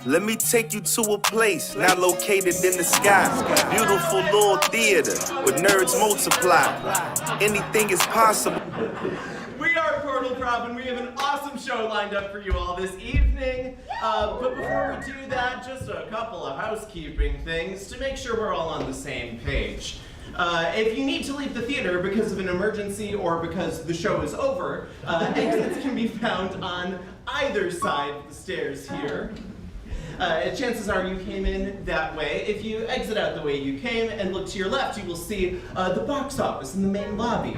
Let me take you to a place now located in the sky. Beautiful little theater where nerds multiply. Anything is possible. We are Portal-Prov, and we have an awesome show lined up for you all this evening. But before we do that, just a couple of housekeeping things to make sure we're all on the same page. If you need to leave the theater because of an emergency or because the show is over, exits can be found on either side of the stairs here. Chances are you came in that way. If you exit out the way you came and look to your left, you will see the box office in the main lobby.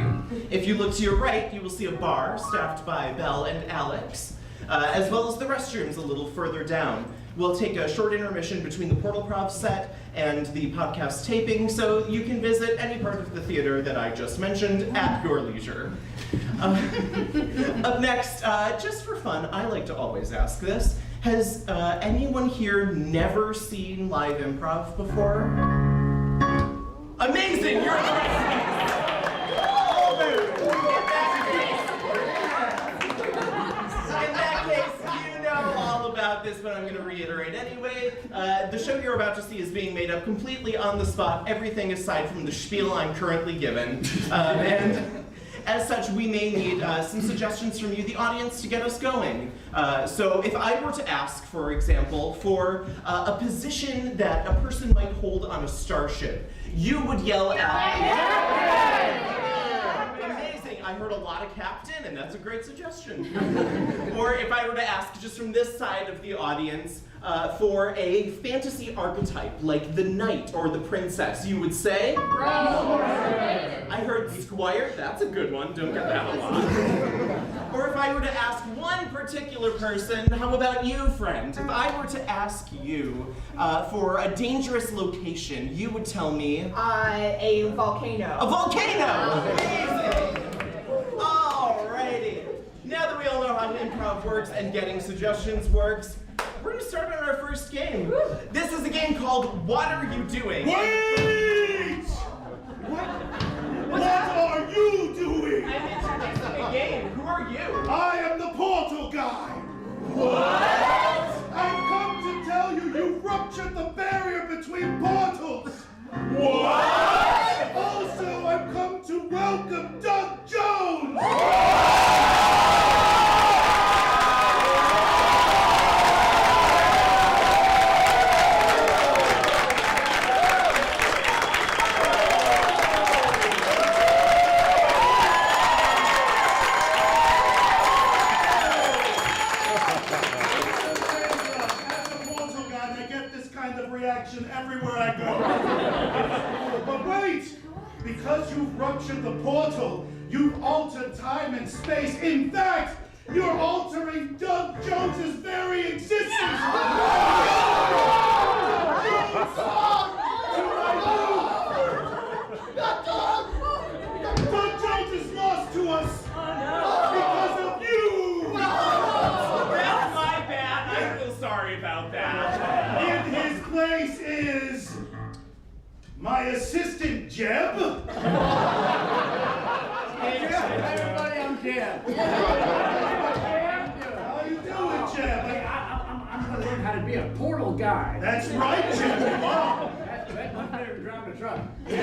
If you look to your right, you will see a bar staffed by Belle and Alex, as well as the restrooms a little further down. We'll take a short intermission between the Portal-Prov set and the podcast taping, so you can visit any part of the theater that I just mentioned at your leisure. Up next, just for fun, I like to always ask this. Has anyone here never seen live improv before? Amazing! You're right! In that case, you know all about this, but I'm going to reiterate anyway. The show you're about to see is being made up completely on the spot, everything aside from the spiel I'm currently given. And as such, we may need some suggestions from you, the audience, to get us going. So if I were to ask, for example, for a position that a person might hold on a starship, you would yell out, amazing, I heard a lot of captain, and that's a great suggestion. Or if I were to ask, just from this side of the audience, for a fantasy archetype, like the knight or the princess, you would say? I heard squire, that's a good one, don't get that a lot. Or if I were to ask one particular person, how about you, friend? If I were to ask you for a dangerous location, you would tell me? A volcano. A volcano! Amazing! Alrighty. Now that we all know how improv works and getting suggestions works, we're going to start on our first game. This is a game called What Are You Doing? Wait! What are you doing? I'm introducing a game. Who are you? I am the portal guy. What? I've come to tell you you ruptured the barrier between portals. What? Also, I've come to welcome Doug Jones. Everywhere I go. But wait! Because you've ruptured the portal, you've altered time and space. In fact, you're altering Doug Jones's very existence. Doug Jones is lost to us because of you. That's my bad. I feel sorry about that. In his place is my assistant, Jeb. Hey, everybody, I'm Jeb. How you doing, Jeb? I'm going to learn how to be a portal guy. That's right, Jeb. Wow. That's much better than driving a truck. Now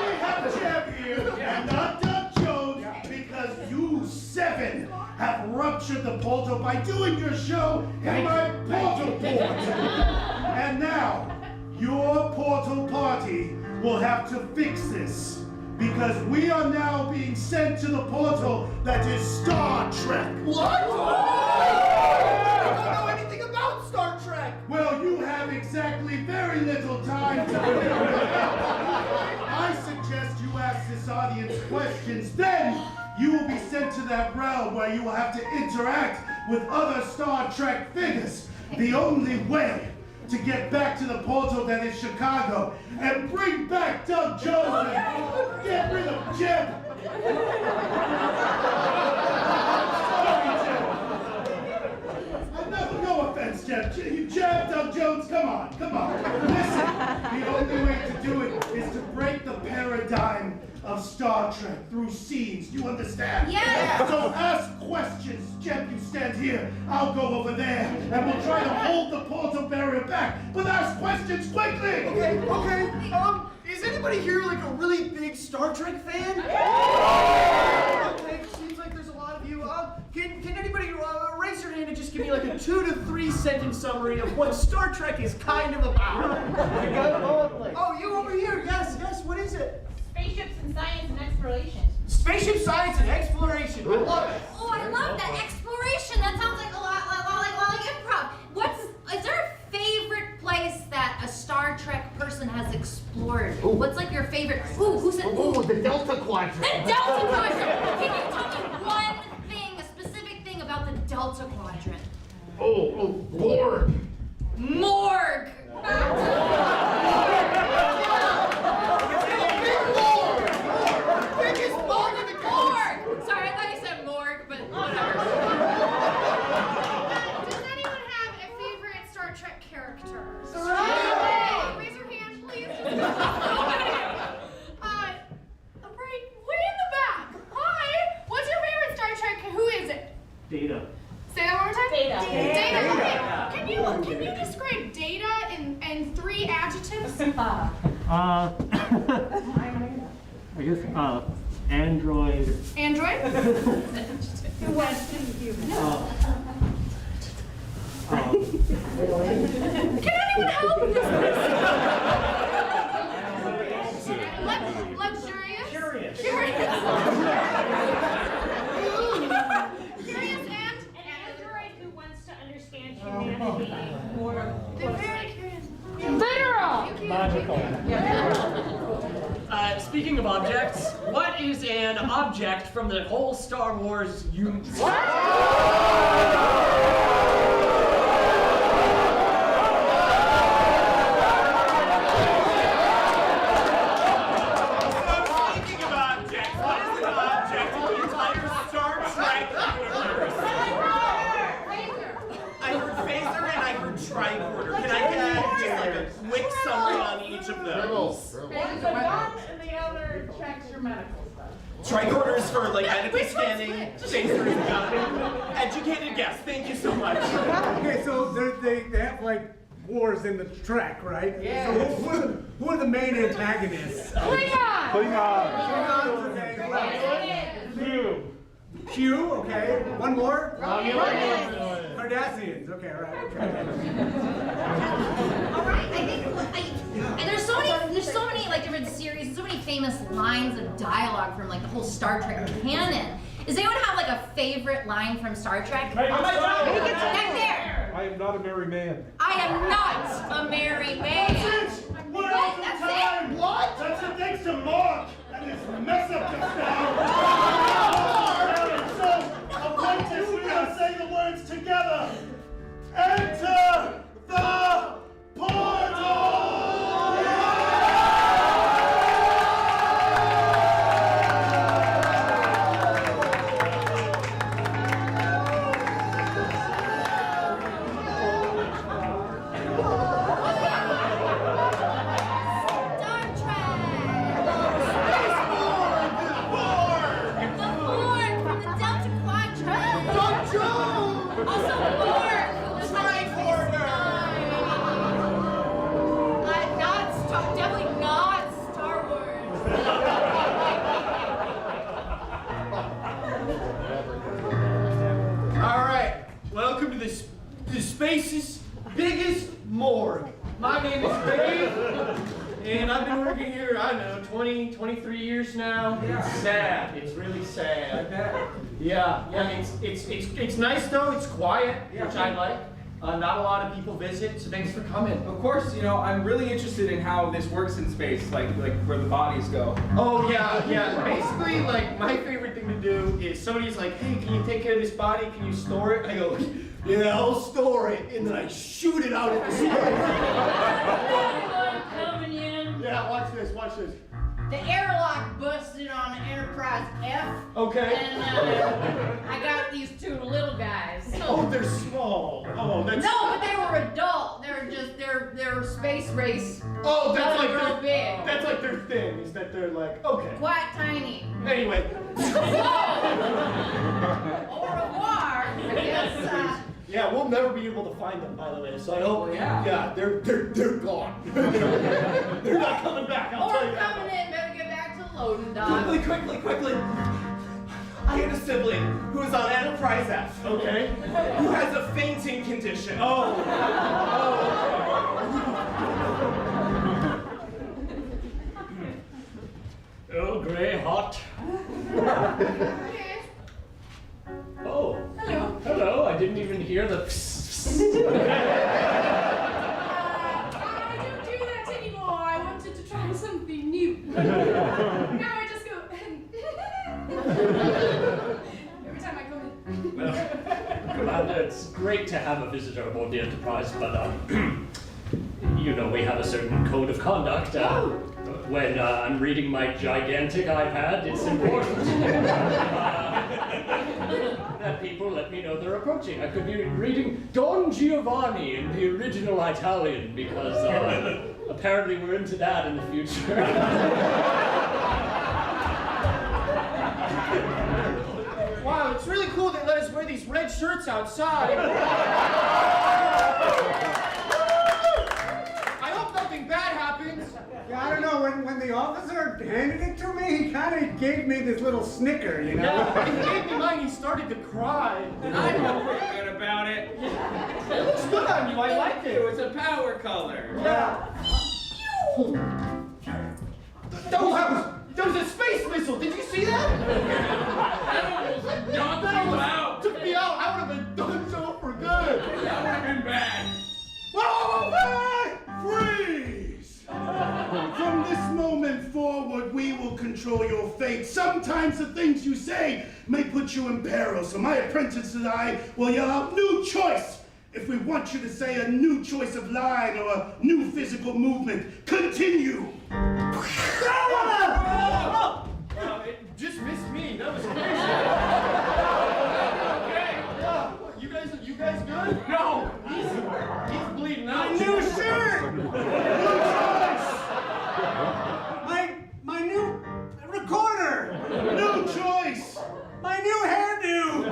we have Jeb here, and not Doug Jones, because you seven have ruptured the portal by doing your show in my portal port. And now, your portal party will have to fix this, because we are now being sent to the portal that is Star Trek. What? I don't know anything about Star Trek. Well, you have exactly very little time to figure it out. I suggest you ask this audience questions, then you will be sent to that realm where you will have to interact with other Star Trek figures. The only way to get back to the portal that is Chicago and bring back Doug Jones and get rid of Jeb. No offense, Jeb. Jeb, Doug Jones, come on. Listen, the only way to do it is to break the paradigm of Star Trek through scenes. You understand? Yes. So ask questions. Jen, you stand here. I'll go over there, and we'll try to hold the portal barrier back. But ask questions quickly. Okay. Is anybody here like a really big Star Trek fan? Okay, seems like there's a lot of you. Can anybody raise your hand and just give me like a 2 to 3 sentence summary of what Star Trek is kind of about? Oh, you over here? Yes. What is it? Spaceships and science and exploration. Spaceship science and exploration. I love it. Oh, I love that exploration. That sounds like a lot like improv. Is there a favorite place that a Star Trek person has explored? Ooh. What's like your favorite? Who said? Ooh, the Delta Quadrant. The Delta Quadrant. Can you tell me one thing, a specific thing about the Delta Quadrant? Borg. Morgue. Biggest Borg in the Morgue. Sorry, I thought you said morgue, but whatever. Does anyone have a favorite Star Trek character? Right. Raise your hand, please. Right way in the back. Hi. What's your favorite Star Trek? Who is it? Data. Say that one more time. Data. Data. Okay. Can you describe Data in 3 adjectives? I guess, Android. Android. What? Can anyone help with this? Luxurious. Curious. Curious and An android who wants to understand humanity more. they're very curious. Literal. Logical. Speaking of objects, what is an object from the whole Star Wars universe? Speaking of objects, what is an object in the entire Star Trek universe? I heard phaser and I heard tricorder. Can I get just like a quick summary on each of those? One's a gun and the other checks your medical stuff. Tricorder is for like medical scanning, phaser is gun. Educated guess, thank you so much. Okay, so they have like wars in the Trek, right? Yeah. So who are the main antagonists? Q, okay. One more? Cardassians, okay, right. All right, I think, and there's so many like different series and so many famous lines of dialogue from like the whole Star Trek canon. Does anyone have like a favorite line from Star Trek? Back there. I am not a merry man. I am not a merry man. We're out of That's time. What? That's it. Thanks to Mark and his mess up just now. So, apprentice, we gotta say the words together. Enter the portal! Star Trek. The Borg from the Delta Quadrant. Also Borg. Definitely not Star Wars. All right, welcome to the space's biggest morgue. My name is Dave, and I've been working here, I don't know, 23 years now. It's sad. It's really sad. Yeah. It's nice though. It's quiet, which I like. Not a lot of people visit, so thanks for coming. Of course, I'm really interested in how this works in space, like where the bodies go. Oh yeah. Basically, like my favorite thing to do is somebody's like, "Hey, can you take care of this body? Can you store it?" I go, "Yeah, I'll store it," and then I shoot it out into space. Coming in. Yeah, watch this. the airlock busted on Enterprise F. Okay. And I got these two little guys. Oh, they're small. Oh, that's. No, but they were adult. They're space race. Oh, that's like real their, big. that's like their thing, is that they're like, okay. Quite tiny. Anyway. Au revoir. I guess. Yeah, we'll never be able to find them, by the way. So I hope. Yeah, they're gone. They're not coming back. I'll tell you Or that. coming in. Better get back to loading dock. Quickly. I had a sibling who was on Enterprise F. Okay. Who has a fainting condition. Oh. Oh, Gray, hot. Yes. Oh. Hello. Hello, I didn't even hear the I don't do that anymore. I wanted to try something new. Now I just go every time I come in. Commander, it's great to have a visitor aboard the Enterprise, but you know we have a certain code of conduct. When I'm reading my gigantic iPad, it's important that people let me know they're approaching. I could be reading Don Giovanni in the original Italian because apparently we're into that in the future. Wow, it's really cool they let us wear these red shirts outside. I hope nothing bad happens. Yeah, I don't know, when the officer handed it to me, he kind of gave me this little snicker, you know? Yeah, when he gave me mine, he started to cry. I feel pretty good about it. It looks good on you, I like it. It's a power color. Yeah. That was a space missile, did you see that? Knocked you out. Took me out, I would have been done so for good. That would have been bad. Whoa! Freeze! From this moment forward, we will control your fate. Sometimes the things you say may put you in peril, so my apprentice and I will yell out new choice if we want you to say a new choice of line or a new physical movement. Continue! It just missed me, that was crazy. Okay. You guys good? No. He's bleeding out. New shirt! My new recorder! New choice! My new hairdo!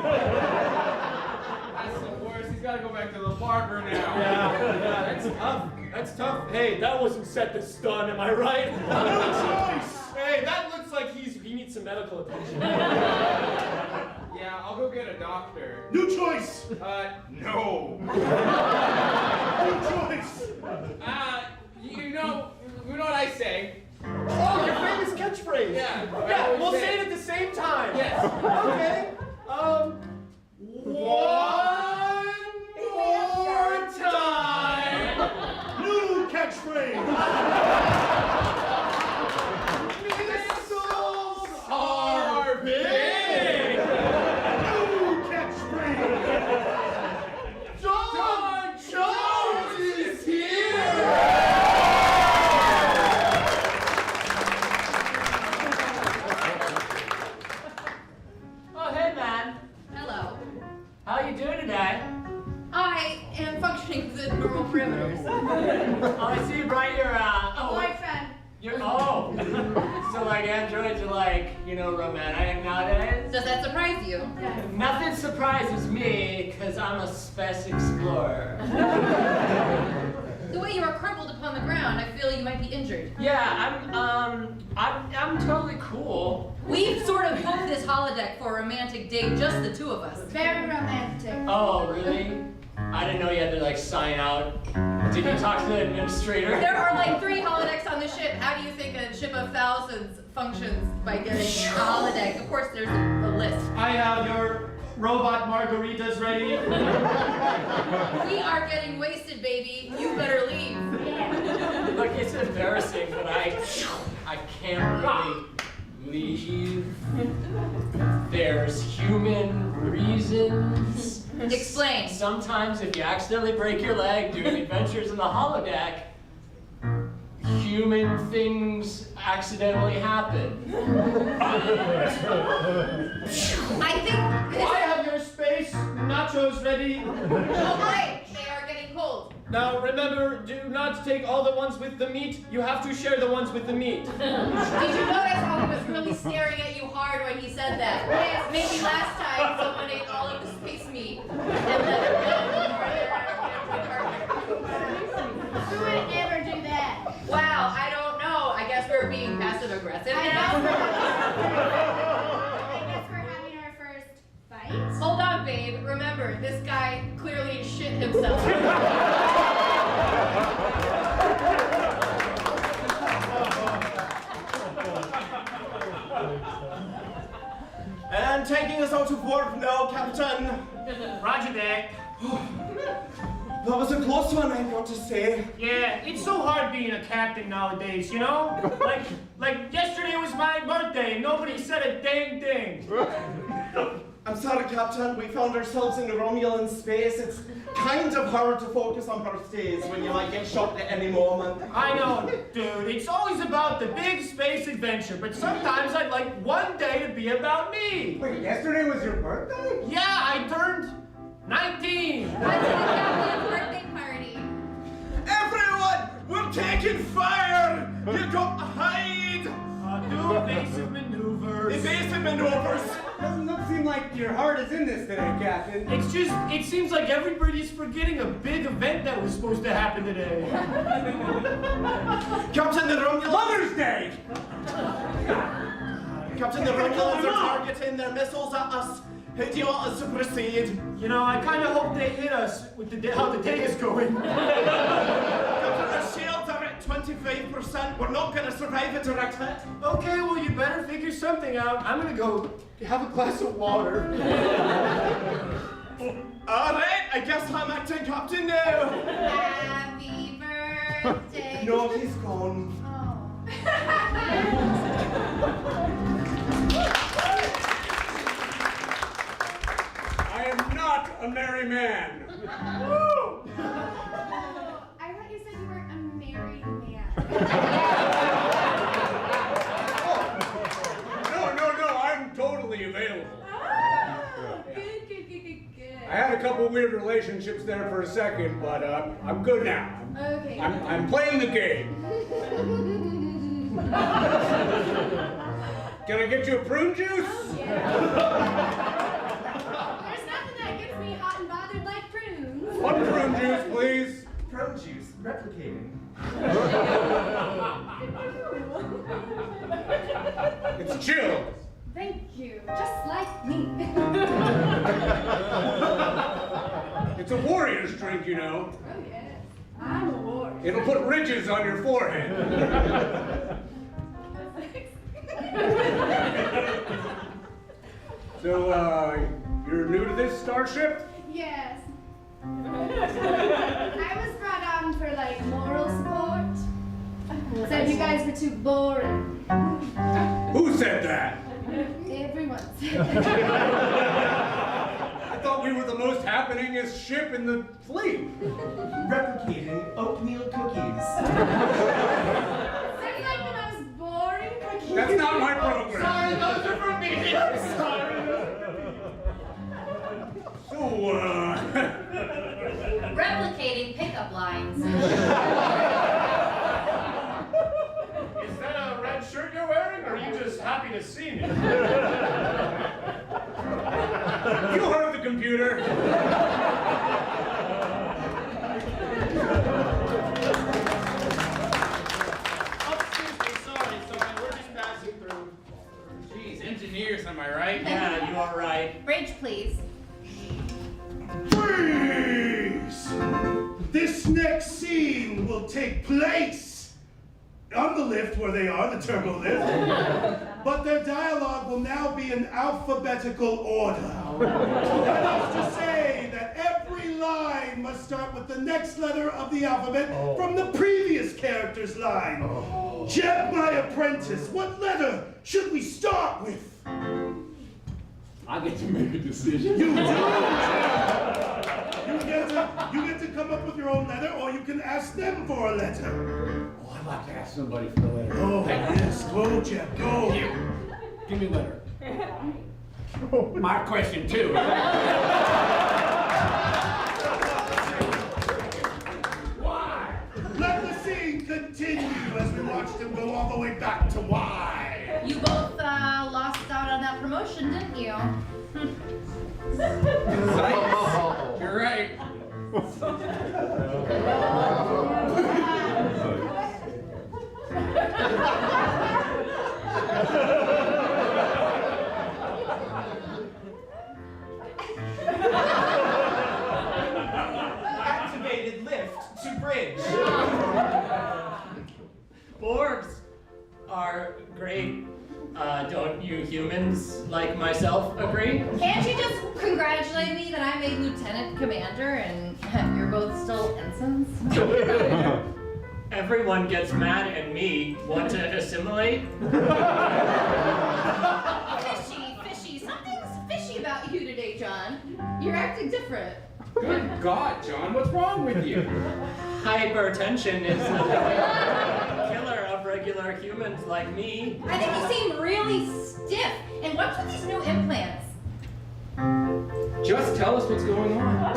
That's the worst. He's got to go back to the barber now. Yeah, that's tough. That's tough. Hey, that wasn't set to stun, am I right? New choice! Hey, that looks like he needs some medical attention. Yeah, I'll go get a doctor. New choice! No. New choice! You know what I say. Oh, your famous catchphrase. Yeah. Yeah, we'll say it at the same time. Yes. Okay. One more time. New catchphrase! Missiles are big. New catchphrase! John Jones is here. Oh, hey, man. Hello. How you doing today? I am functioning within normal parameters. Oh, I see you brought your, Boyfriend. So like androids are like, romantic nowadays? Does that surprise you? Nothing surprises me, because I'm a space explorer. The way you are crumpled upon the ground, I feel you might be injured. Yeah, I'm totally cool. We've sort of booked this holodeck for a romantic date, just the two of us. Very romantic. Oh, really? I didn't know you had to like sign out. Did you talk to the administrator? There are like 3 holodecks on the ship. How do you think a ship of thousands functions by getting a holodeck? Of course, there's a list. I have your robot margaritas ready. We are getting wasted, baby. You better leave. Look, it's embarrassing, but I can't really leave. There's human reasons. Explain. Sometimes if you accidentally break your leg doing adventures in the holodeck, human things accidentally happen. I think I have your space nachos ready. Oh, great. They are getting cold. Now remember, do not take all the ones with the meat. You have to share the ones with the meat. Did you notice how he was really staring at you hard when he said that? Yes. Maybe last time someone ate all of the space meat. Who would ever do that? Wow, I don't know. I guess we're being passive aggressive I now. guess we're having our first fight. Hold on, babe. Remember, this guy clearly shit himself. And taking us out of warp now, Captain. Roger that. That was a close one, I've got to say. Yeah, it's so hard being a captain nowadays, you know? Like yesterday was my birthday and nobody said a dang thing. I'm sorry, Captain. We found ourselves in Romulan space. It's kind of hard to focus on birthdays when you might get shot at any moment. I know, dude. It's always about the big space adventure, but sometimes I'd like one day to be about me. Wait, yesterday was your birthday? Yeah, I turned 19. What's the captain's birthday party? Everyone, we're taking fire! You got to hide! Do evasive maneuvers. Evasive maneuvers! Doesn't seem like your heart is in this today, Captain. It's just, it seems like everybody's forgetting a big event that was supposed to happen today. Captain, the Romulans... Mother's Day! Captain, the Romulans are targeting their missiles at us. How do you want us to proceed? You know, I kind of hope they hit us with how the day is going. Captain, our shields are at 25%. We're not going to survive a direct hit. Okay, well, you better figure something out. I'm gonna go have a glass of water. All right, I guess I'm acting captain now. Happy birthday. No, he's gone. I am not a merry man. Oh, I thought you said you weren't a married man. No, I'm totally available. Oh, good. I had a couple weird relationships there for a second, but I'm good now. Okay. I'm playing the game. Can I get you a prune juice? Yeah. There's nothing that gets me hot and bothered like prunes. One prune juice, please. Prune juice, replicating. It's chill. Thank you. Just like me. It's a warrior's drink, you know. Oh, yes. I'm a warrior. It'll put ridges on your forehead. So, you're new to this starship? Yes. I was brought on for like moral support. Said you guys were too boring. Who said that? Everyone said I thought we were the most happeningest ship in the fleet. Replicating oatmeal cookies. Sounds like the most boring cookie. That's not my program. Sorry, those are for me. I'm sorry. So, Replicating pickup lines. Is that a red shirt you're wearing, or are you just happy to see me? you heard the computer. Sorry, we're just passing through. Jeez, engineers, am I right? Yeah, you are right. Bridge, please. Freeze! This next scene will take place on the lift where they are, the turbo lift. But their dialogue will now be in alphabetical order. That is to say that every line must start with the next letter of the alphabet from the previous character's line. Jeb, my apprentice, what letter should we start with? I get to make a decision. You do! You get to You get to come up with your own letter, or you can ask them for a letter. Oh, I'd like to ask somebody for the letter. Oh, yes. Go, Jeff, go. Give me a letter. My question, too. Why? Let the scene continue as we watch them go all the way back to why. You both lost out on that promotion, didn't you? You're right. Activated lift to bridge. Orbs are great. Don't you humans like myself agree? Can't you just congratulate me that I made lieutenant commander and you're both still ensigns? Everyone gets mad at me. Want to assimilate? Fishy. Something's fishy about you today, John. You're acting different. Good God, John, what's wrong with you? Hypertension is the killer of regular humans like me. I think you seem really stiff. And what's with these new implants? Just tell us what's going on.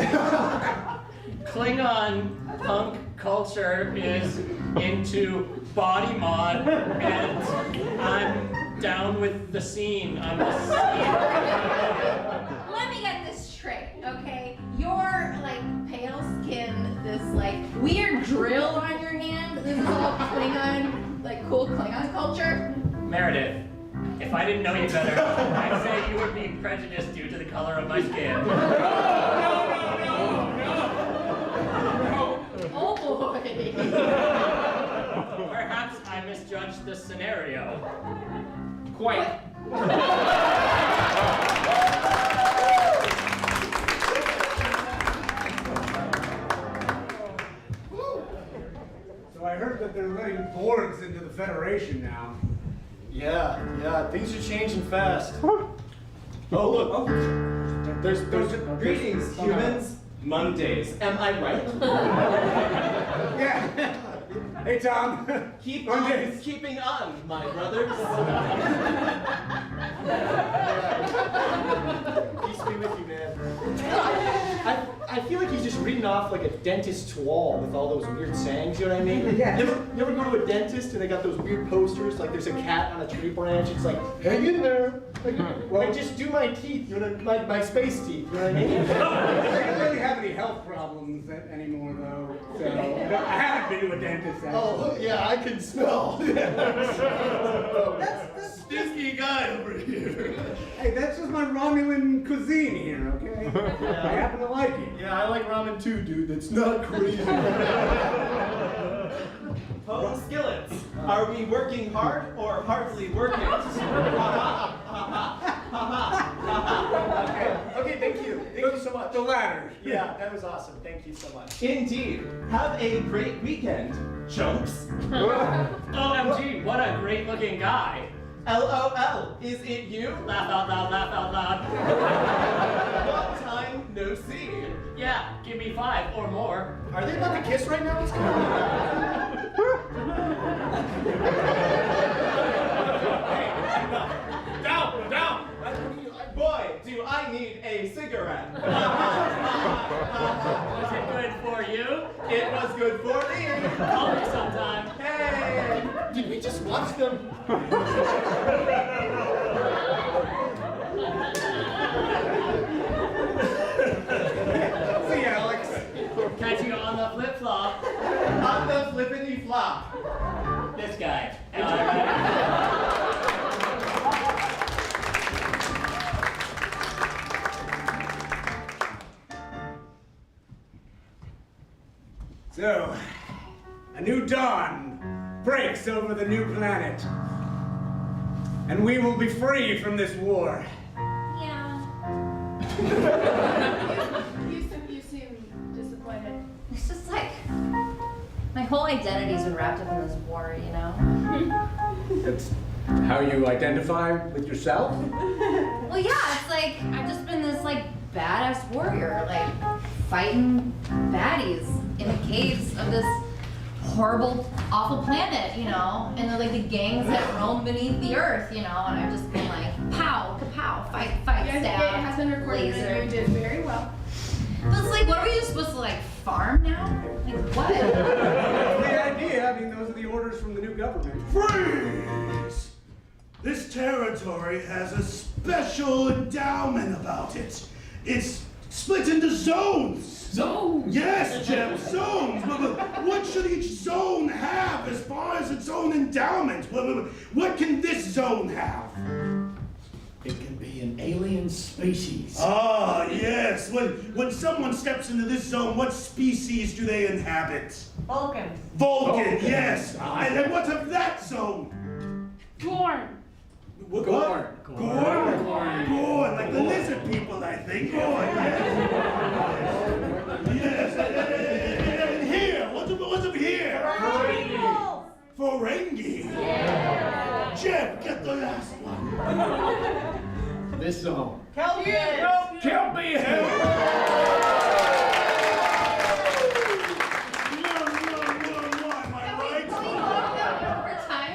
Klingon punk culture is into body mod, and I'm down with the scene. I'm the scene. Let me get this straight, okay? Your pale skin, this weird drill on your hand. This is all Klingon, cool Klingon culture. Meredith, if I didn't know you better, I'd say you would be prejudiced due to the color of my skin. Oh boy. Perhaps I misjudged the scenario. Quite. So I heard that they're letting Borgs into the Federation now. Yeah, things are changing fast. Oh, look. There's Greetings, humans. Mondays. Am I right? Yeah. Hey, Tom. Keep Mondays. on keeping on, my brothers. Peace be with you, man. I feel like he's just reading off like a dentist's wall with all those weird sayings, you know what I mean? Yeah. You ever go to a dentist and they got those weird posters, like there's a cat on a tree branch, it's like, hang in there. Like just do my teeth, you know, my space teeth, you know what I mean? I don't really have any health problems anymore, though. So I haven't been to a dentist. Oh, yeah, I can smell. That's stinky guy over here. Hey, that's just my Romulan cuisine here, okay? I happen to like it. Yeah, I like ramen too, dude. It's not Korean. Home skillets. Are we working hard or hardly working? Okay, thank you. Thank you so much. The latter. Yeah, that was awesome. Thank you so much. Indeed. Have a great weekend, chumps. OMG, what a great looking guy. LOL. Is it you? Laugh out loud, laugh out loud. Long time no see. Yeah, give me 5 or more. Are they about to kiss right now? What's going on? Down. Boy, do I need a cigarette. Was it good for you? It was good for me. Call me sometime. Hey. Did we just watch them? See, Alex. Catch you on the flip flop. On the flippity flop. This guy. So, a new dawn breaks over the new planet. And we will be free from this war. Yeah. You seem disappointed. It's just my whole identity's been wrapped up in this war, you know? That's how you identify with yourself? Well, yeah, it's I've just been this badass warrior, fighting baddies in the caves of this horrible, awful planet, you know, and they're like the gangs that roam beneath the earth, you know, and I've just been like, pow, kapow, fight, Yes, stab, it has been recorded laser. and you did very well. But it's like, what are we just supposed to like farm now? Like what? The idea, I mean, those are the orders from the new government. Freeze! This territory has a special endowment about it. It's split into zones. Zones? Yes, Jim, zones. But what should each zone have as far as its own endowment? What can this zone have? It can be an alien species. Ah, yes. When someone steps into this zone, what species do they inhabit? Vulcan. Vulcan, yes. And what of that zone? Gorn. What? Gorn. Gorn, like the lizard people, I think. Gorn, yes. And here, what's up here? Ferengi. Yeah. Jeff, get the last one. This zone. Kelpie. Kelpie.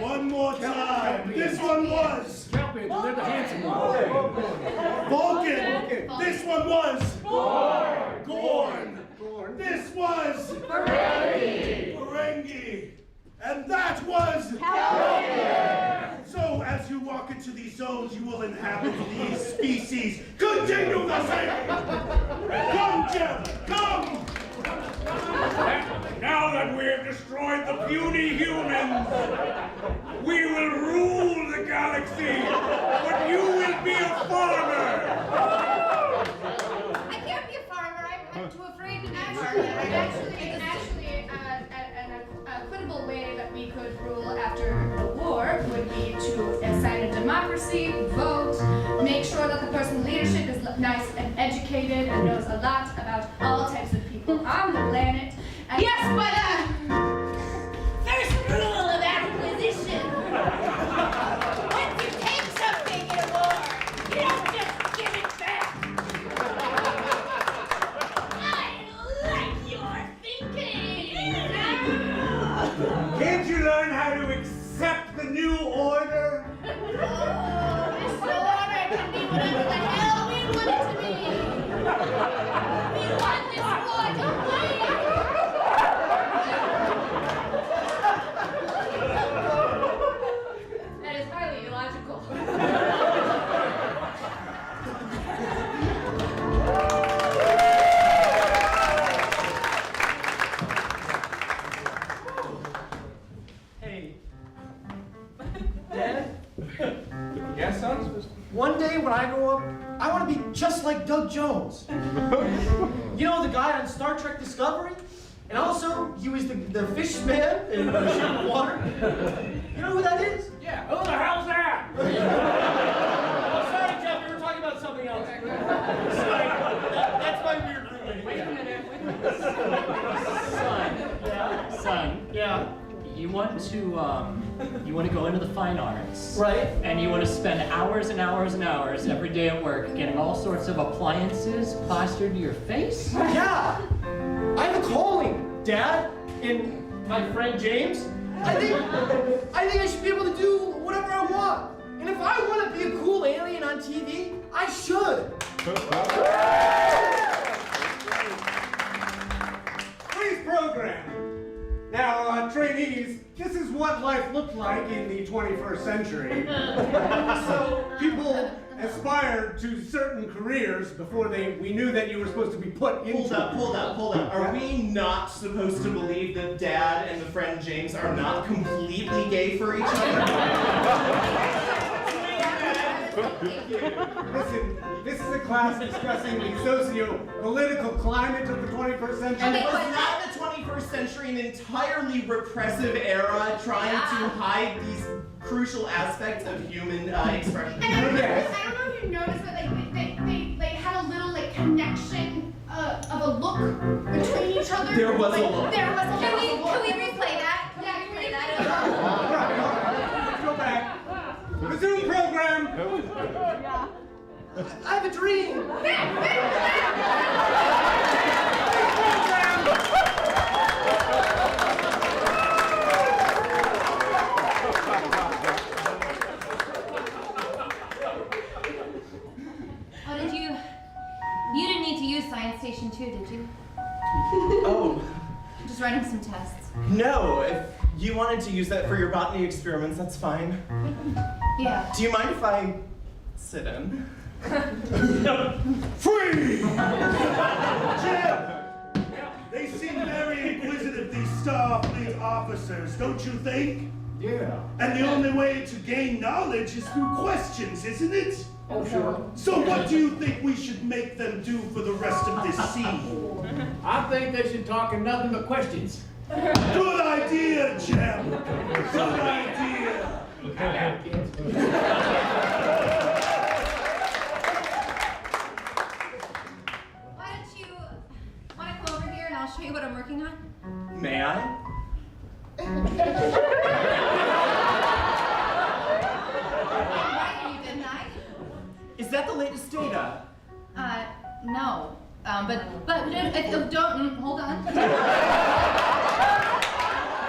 One more time. This one was Kelpie, they're the handsome ones. Vulcan. This one was Gorn. This was Ferengi. And that was So as you walk into these zones, you will inhabit these species. Continue the same. Come, Jeff. Come. Now that we have destroyed the puny humans, we will rule the galaxy, but you will be a farmer! I can't be a farmer. I'm too afraid to be a farmer. Actually, an equitable way that we could rule after the war would be to assign a democracy, vote, make sure that the person's leadership is nice and educated and knows a lot about all types of people on the planet. And Yes, but first rule of acquisition. Once you take something in a war, you don't just give it back. I like your thinking. Can't you learn how to accept the new order? this order can be whatever the hell we want it to be. We want this war to win. That is highly illogical. Hey. Dad? Yes, son? One day when I grow up, I want to be just like Doug Jones. You know, the guy on Star Trek Discovery? And also, he was the fish man in the ship of water. You know who that is? Yeah. Who the hell's that? Oh, sorry, Jeff, we were talking about something else. Sorry, that's my weird roommate. Wait a minute. Son, Yeah. you want to go into the fine arts. Right. And you want to spend hours and hours and hours every day at work getting all sorts of appliances plastered to your face? Yeah. I have a calling, Dad, and my friend James. I think I should be able to do whatever I want. And if I want to be a cool alien on TV, I should. Please program. Now, trainees, this is what life looked like in the 21st century. So people aspired to certain careers before we knew that you were supposed to be put into. Hold up. Are we not supposed to believe that Dad and the friend James are not completely gay for each other? Listen, this is a class discussing the socio-political climate of the 21st century. And was not the 21st century an entirely repressive era trying to hide these crucial aspects of human expression? And I don't know if you noticed, but they had a little connection of a look between each other. There was a look. There was a Can we look. replay that? Yeah, replay that. Let's go back. Resume program. I have a dream. station too, did you? Oh, Just running some tests. no. If you wanted to use that for your botany experiments, that's fine. Yeah. Do you mind if I sit in? Free! Jim! They seem very inquisitive, these Starfleet officers, don't you think? Yeah. And the only way to gain knowledge is through questions, isn't it? Oh, sure. So what do you think we should make them do for the rest of this scene? I think they should talk in nothing but questions. Good idea, Jim! Good idea! Why don't you want to come over here and I'll show you what I'm working on? May I? Why are you denied? Is that the latest data? No. But don't hold on.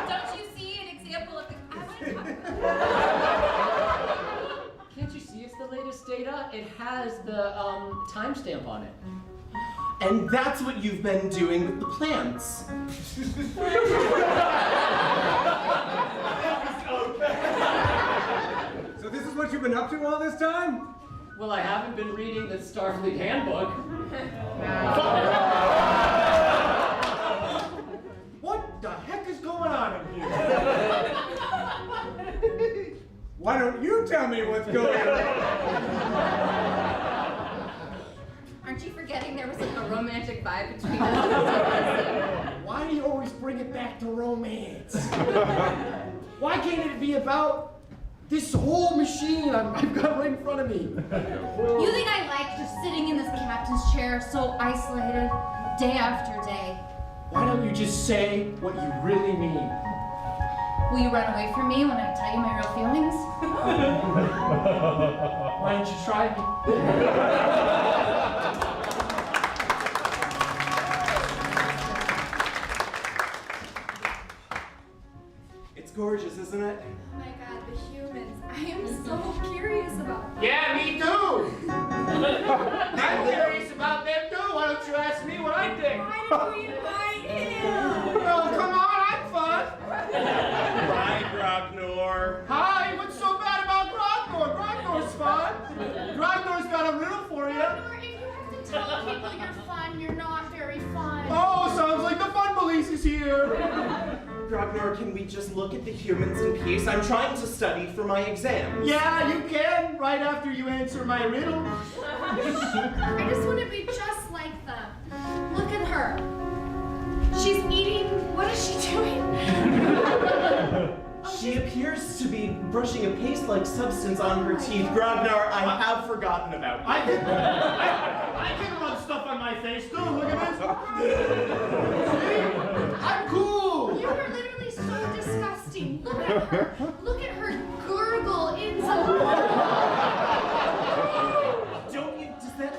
Don't you see an example of the? I want to talk about. Can't you see it's the latest data? It has the timestamp on it. And that's what you've been doing with the plants. So this is what you've been up to all this time? Well, I haven't been reading the Starfleet handbook. What the heck is going on in here? Why don't you tell me what's going on? Aren't you forgetting there was like a romantic vibe between us? Why do you always bring it back to romance? Why can't it be about this whole machine I've got right in front of me? You think I like just sitting in this captain's chair, so isolated, day after day? Why don't you just say what you really mean? Will you run away from me when I tell you my real feelings? Why don't you try me? It's gorgeous, isn't it? Oh my god, the humans. I am so curious about them. Yeah, me too! I'm curious about them too. Why don't you ask me what I think? Why did we invite him? Oh, come on, I'm fun! Hi, Grognor. Hi, what's so bad about Grognor? Grognor's fun! Grognor's got a riddle for you. Or if you have to tell people you're fun, you're not very fun. Oh, sounds like the fun police is here. Grognor, can we just look at the humans in peace? I'm trying to study for my exams. Yeah, you can, right after you answer my riddle. I just want to be just like them. Look at her. She's eating. What is she doing? She appears to be brushing a paste-like substance on her teeth. Grognor, I have forgotten about you. I can rub stuff on my face too. Look at this. I'm cool. You are literally so disgusting. Look at her. Look at her gurgle into the Don't you, does that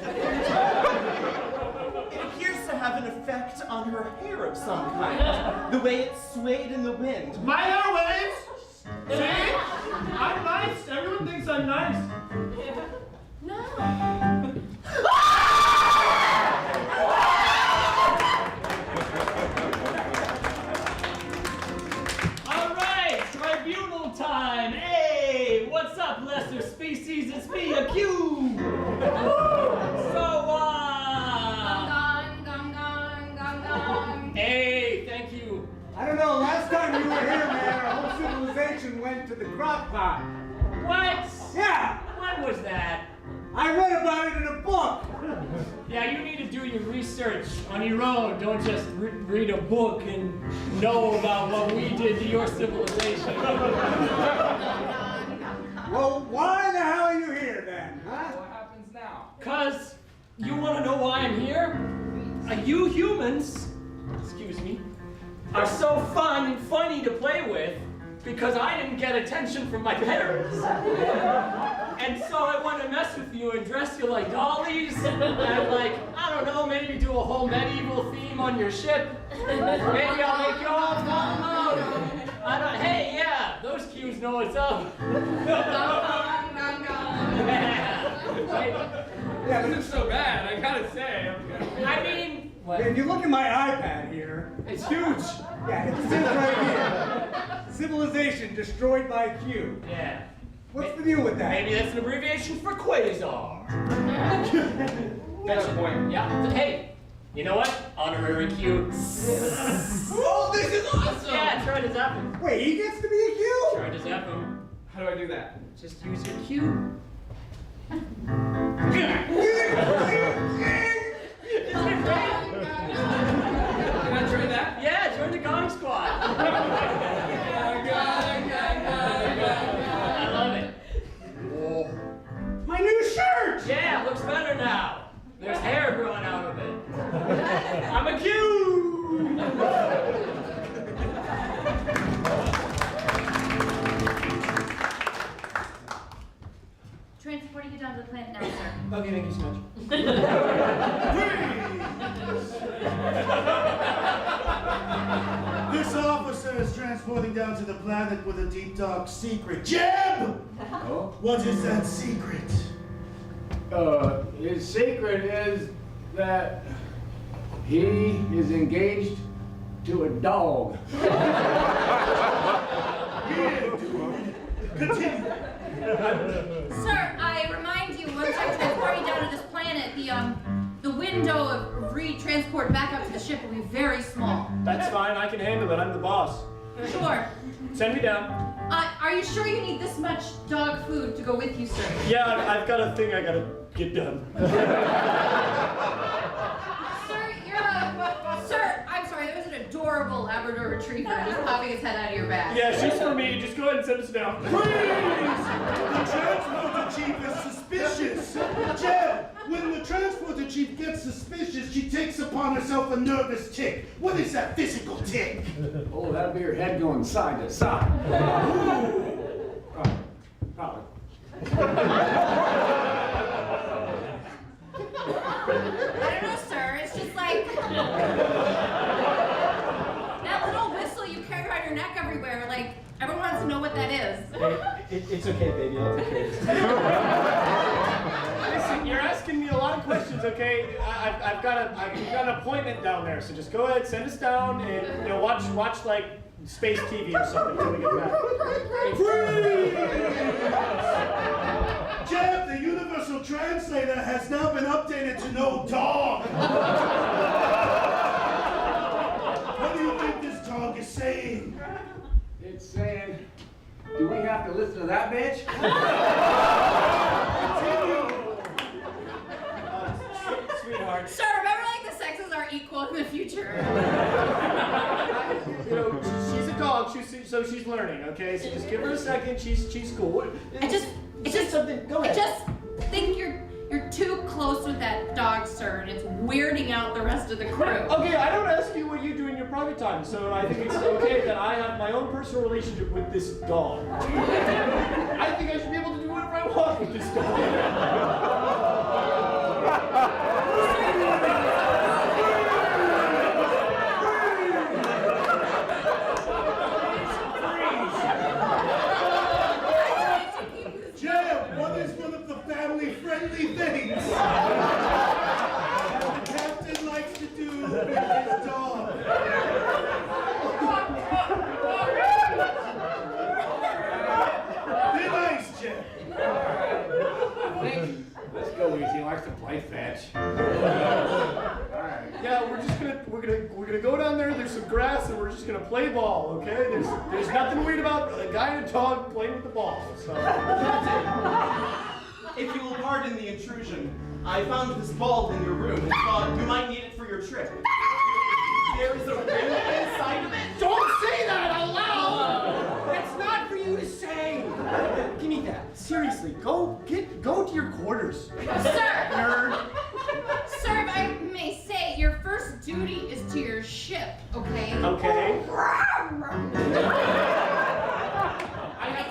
It appears to have an effect on her hair of some kind. The way it swayed in the wind. My hair waves. See? I'm nice. Everyone thinks I'm nice. No. All right, tribunal time. Hey, what's up, lesser species? It's me, a cube. Gong, gong, gong, gong. Hey, thank you. I don't know, last time you were here, man, our whole civilization went to the crock pot. What? Yeah, When was that? I read about it in a book. Yeah, you need to do your research on your own. Don't just read a book and know about what we did to your civilization. Well, why the hell are you here then, huh? What happens now? Cause you want to know why I'm here? You humans, excuse me, are so fun and funny to play with because I didn't get attention from my parents. And so I want to mess with you and dress you like dollies and like, I don't know, maybe do a whole medieval theme on your ship. Maybe I'll make you all fall in love. Hey, yeah, those cues know what's up. Yeah, this is so bad, I gotta say. I mean, If you look at my iPad here, It's huge. yeah, it says right here, civilization destroyed by Q. Yeah. What's the deal with that? Maybe that's an abbreviation for Quasar. That's a point. Yeah. Hey, you know what? Honorary Q. Oh, this is awesome! Yeah, try to zap him. Wait, he gets to be a Q? Try to zap him. How do I do that? Just use your Q. Can I try that? Yeah, join the Gong Squad. I love it. My new shirt! Yeah, looks better now. There's hair growing out of it. I'm a Q. Transporting you down to the planet now, sir. Okay, thank you so much. This officer is transporting down to the planet with a deep dark secret. Jeb! Oh? What is that secret? His secret is that he is engaged to a dog. Yeah, dude. Continue. Sir, I remind you, once I transport you down to this planet, the window of re-transport back up to the ship will be very small. That's fine, I can handle it. I'm the boss. Sure. Send me down. Are you sure you need this much dog food to go with you, sir? Yeah, I've got a thing I gotta get done. Sir, I'm sorry, there was an adorable Labrador Retriever just popping his head out of your bag. Yeah, she's for me. Just go ahead and send us down. Freeze! The transporter chief is suspicious. Jeb, when the transporter chief gets suspicious, she takes upon herself a nervous tick. What is that physical tick? Oh, that'll be your head going side to side. Probably. I don't know, sir. It's just like that little whistle you carry around your neck everywhere. Like, everyone wants to know what that is. It's okay, baby. I'll take care of this. Listen, you're asking me a lot of questions, okay? I've got an appointment down there, so just go ahead, send us down, and watch like space TV or something until we get back. Jeb, the universal translator has now been updated to no dog. What do you think this dog is saying? It's saying, do we have to listen to that bitch? Sweetheart. Sir, remember, like, the sexes are equal in the future. You know, she's a dog, so she's learning, okay? So just give her a second. She's cool. It's just something. Go ahead. I just think you're too close with that dog, sir, and it's weirding out the rest of the crew. Okay, I don't ask you what you do in your private time, so I think it's okay that I have my own personal relationship with this dog. I think I should be able to do whatever I want with this dog. Jeb, what is one of the family-friendly things the captain likes to do with his dog? Be nice, Jeb. Let's go easy. He likes to play fetch. Yeah, we're gonna go down there. There's some grass, and we're just gonna play ball. Okay? There's nothing weird about a guy and a dog playing with the ball. So. If you will pardon the intrusion, I found this ball in your room and thought you might need it for your trip. There is a ring inside of it. Don't say that out loud! That's not for you to say! Give me that. Seriously, go to your quarters. Sir! Nerd. Sir, if I may say, your first duty is to your ship, okay? Okay.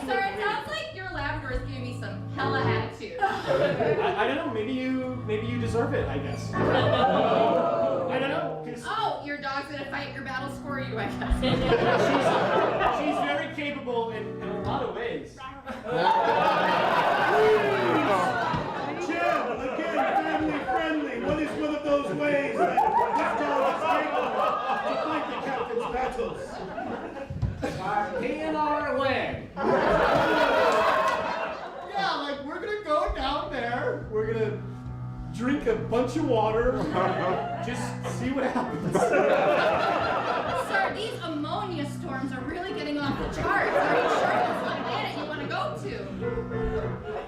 Sir, it sounds like your Labrador is giving me some hella attitude. I don't know. Maybe you deserve it. I guess. I don't know. Oh, your dog's gonna fight your battles for you, I guess. She's very capable in a lot of ways. Jeb, again, family-friendly. What is one of those ways that this dog battles. By peeing our leg. Yeah, like we're gonna go down there. We're gonna drink a bunch of water. Just see what happens. Sir, these ammonia storms are really getting off the charts. Are you sure that's the planet you want to go to?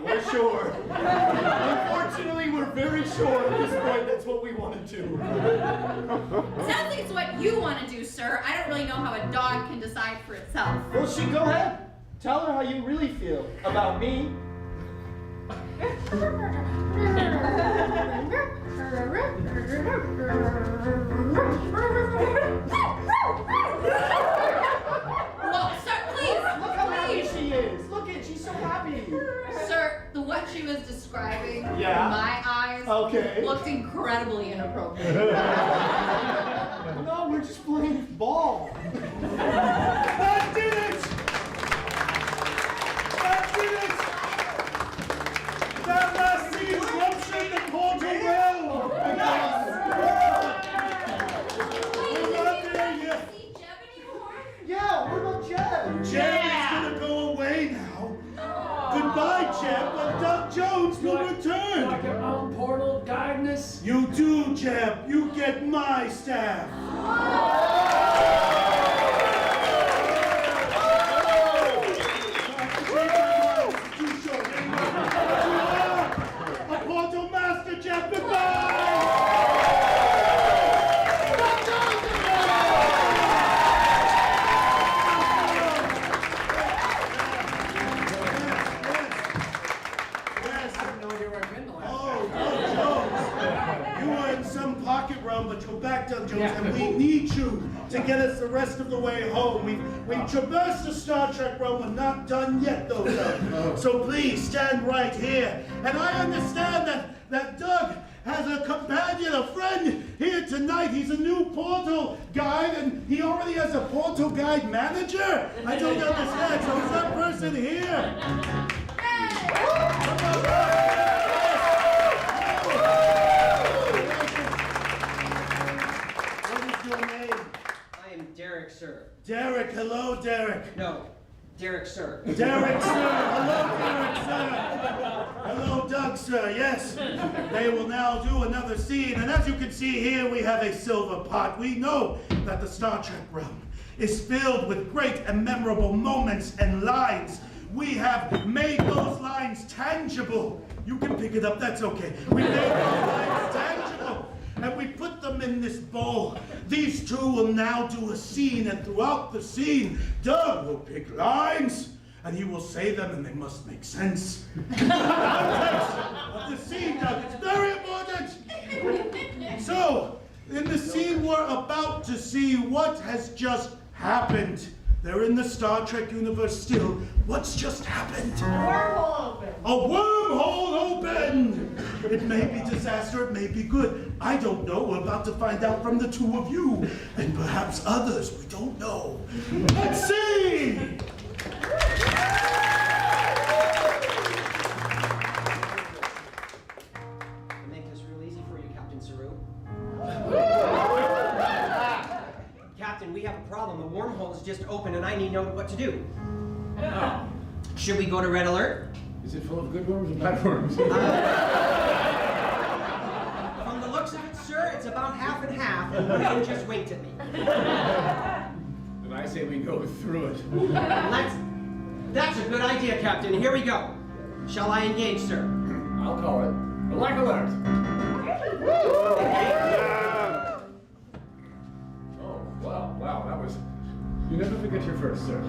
We're sure. Unfortunately, we're very sure at this point that's what we want to do. It sounds like it's what you want to do, sir. I don't really know how a dog can decide for itself. Well, go ahead. Tell her how you really feel about me. Well, sir, please. Look how happy she is. Look at, she's so happy. Sir, what she was describing in Yeah? my eyes looked incredibly inappropriate. No, we're just playing ball. That did it! That did it! That last scene ruptured the portal well! We're not there yet. Yeah, what about Jeb? Jeb is gonna go away now. Goodbye, Jeb, but Doug Jones will return. Like your own portal guiding us? You do, Jeb. You get my staff. A portal master, Jeb. Goodbye. But you're back, Doug Jones, and we need you to get us the rest of the way home. We've traversed the Star Trek realm. We're not done yet, though, Doug. So please stand right here. And I understand that Doug has a companion, a friend here tonight. He's a new portal guide, and he already has a portal guide manager. I don't understand. So is that person here? Derek, sir. Derek, hello, Derek. No, Derek, sir. Derek, sir. Hello, Derek, sir. Hello, Doug, sir. Yes, they will now do another scene. And as you can see here, we have a silver pot. We know that the Star Trek realm is filled with great and memorable moments and lines. We have made those lines tangible. You can pick it up, that's okay. We made those lines tangible. And we put them in this bowl. These two will now do a scene, and throughout the scene, Doug will pick lines, and he will say them, and they must make sense. The context of the scene, Doug, it's very important. So, in the scene we're about to see, what has just happened? They're in the Star Trek universe still. What's just happened? A wormhole opened. A wormhole opened! It may be disaster, it may be good. I don't know. We're about to find out from the two of you. And perhaps others. We don't know. Let's see! I'll make this real easy for you, Captain Saru. Captain, we have a problem. The wormhole is just open and I need to know what to do. Oh. Should we go to red alert? Is it full of good worms or bad worms? From the looks of it, sir, it's about half and half, and one of them just winked at me. Then I say we go through it. That's a good idea, Captain. Here we go. Shall I engage, sir? I'll call it. Black alert. Oh, wow, that was... You never forget your first, sir.